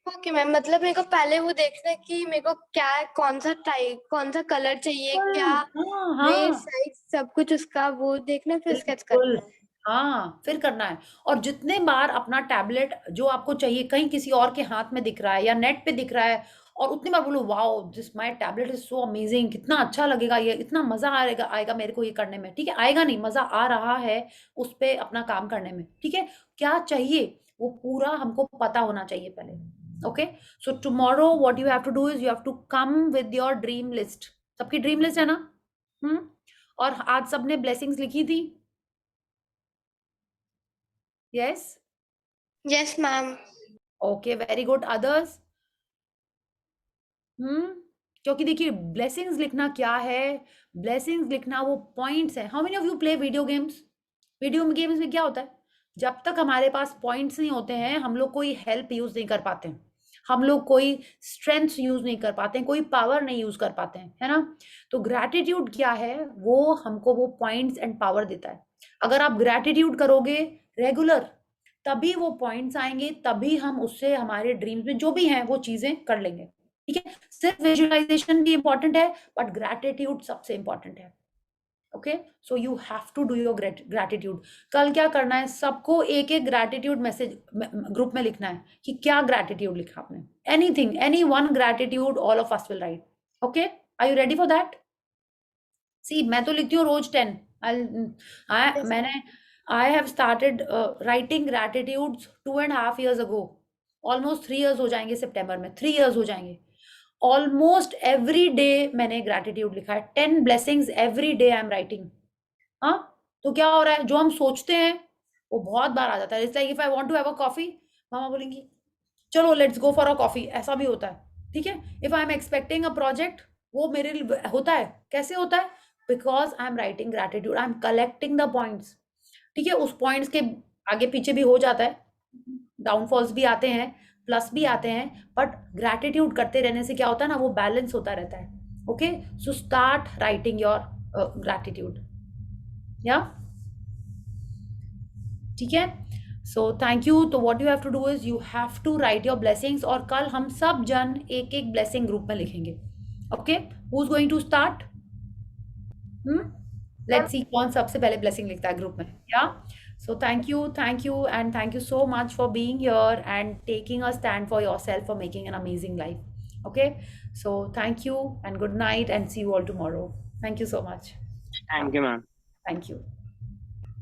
okay ma'am, मतलब मेरे को पहले वो देखना है कि मेरे को क्या, कौन सा टाइप, कौन सा कलर चाहिए, क्या हाँ वेट, साइज, सब कुछ उसका वो देखना, फिर स्केच करना बिल्कुल. है. हाँ, फिर करना है. और जितने बार अपना टैबलेट जो आपको चाहिए कहीं किसी और के हाथ में दिख रहा है या नेट पे दिख रहा है, और उतनी बार बोलो wow this my tablet is so amazing, कितना अच्छा लगेगा ये, इतना मजा आएगा मेरे को ये करने में. ठीक है, आएगा नहीं, मजा आ रहा है उस पे अपना काम करने में. ठीक है, क्या चाहिए वो पूरा हमको पता होना चाहिए पहले. Okay, so tomorrow what you have to do is you have to come with your dream list. सबकी ड्रीम लिस्ट है ना? और आज सबने ब्लेसिंग्स लिखी थी? Yes? Yes ma'am. Okay, very good. Others? क्योंकि देखिए ब्लेसिंग्स लिखना क्या है, ब्लेसिंग्स लिखना वो पॉइंट्स है. How many of you play video games? Video games में क्या होता है, जब तक हमारे पास पॉइंट्स नहीं होते हैं हम लोग कोई हेल्प यूज नहीं कर पाते हैं, हम लोग कोई स्ट्रेंथ यूज नहीं कर पाते हैं, कोई पावर नहीं यूज कर पाते हैं, है ना? तो ग्रैटिट्यूड क्या है, वो हमको वो पॉइंट्स एंड पावर देता है. अगर आप ग्रैटिट्यूड करोगे रेगुलर, तभी वो पॉइंट्स आएंगे, तभी हम उससे हमारे ड्रीम्स में जो भी हैं वो चीजें कर लेंगे. ठीक है, सिर्फ विजुअलाइजेशन भी इंपॉर्टेंट है बट ग्रैटिट्यूड सबसे इंपॉर्टेंट है. Okay, so you have to do your gratitude. कल क्या करना है, सबको एक एक ग्रैटिट्यूड मैसेज ग्रुप में लिखना है कि क्या ग्रैटिट्यूड लिखा आपने. Anything, any one gratitude, all of us will write. Okay, are you ready for that? See मैं तो लिखती हूँ रोज 10. I have started writing gratitudes 2.5 years ago. Almost 3 years हो जाएंगे सितंबर में, 3 years हो जाएंगे. Almost every day मैंने gratitude लिखा है. 10 blessings every day I am writing. हाँ, तो क्या हो रहा है, जो हम सोचते हैं वो बहुत बार आ जाता है. It's like if I want to have a coffee, मामा बोलेंगी चलो let's go for a coffee. ऐसा भी होता है. ठीक है, if I am expecting a project, वो मेरे लिए होता है. कैसे होता है? Because I am writing gratitude. I am collecting the points. ठीक है, उस पॉइंट्स के आगे पीछे भी हो जाता है, डाउनफॉल्स भी आते हैं, प्लस भी आते हैं, बट ग्रैटिट्यूड करते रहने से क्या होता है ना, वो बैलेंस होता रहता है. Okay, so start writing your gratitude. Yeah ठीक है, सो थैंक यू. तो what you have to do is you have to write your blessings, और कल हम सब जन एक एक ब्लेसिंग ग्रुप में लिखेंगे. Okay, who is going to start? Let's see कौन सबसे पहले ब्लेसिंग लिखता है ग्रुप में. Yeah so thank you and thank you so much for being here and taking a stand for yourself, for making an amazing life. Okay, so thank you and good night and see you all tomorrow. Thank you so much. Thank you, ma'am. Thank you.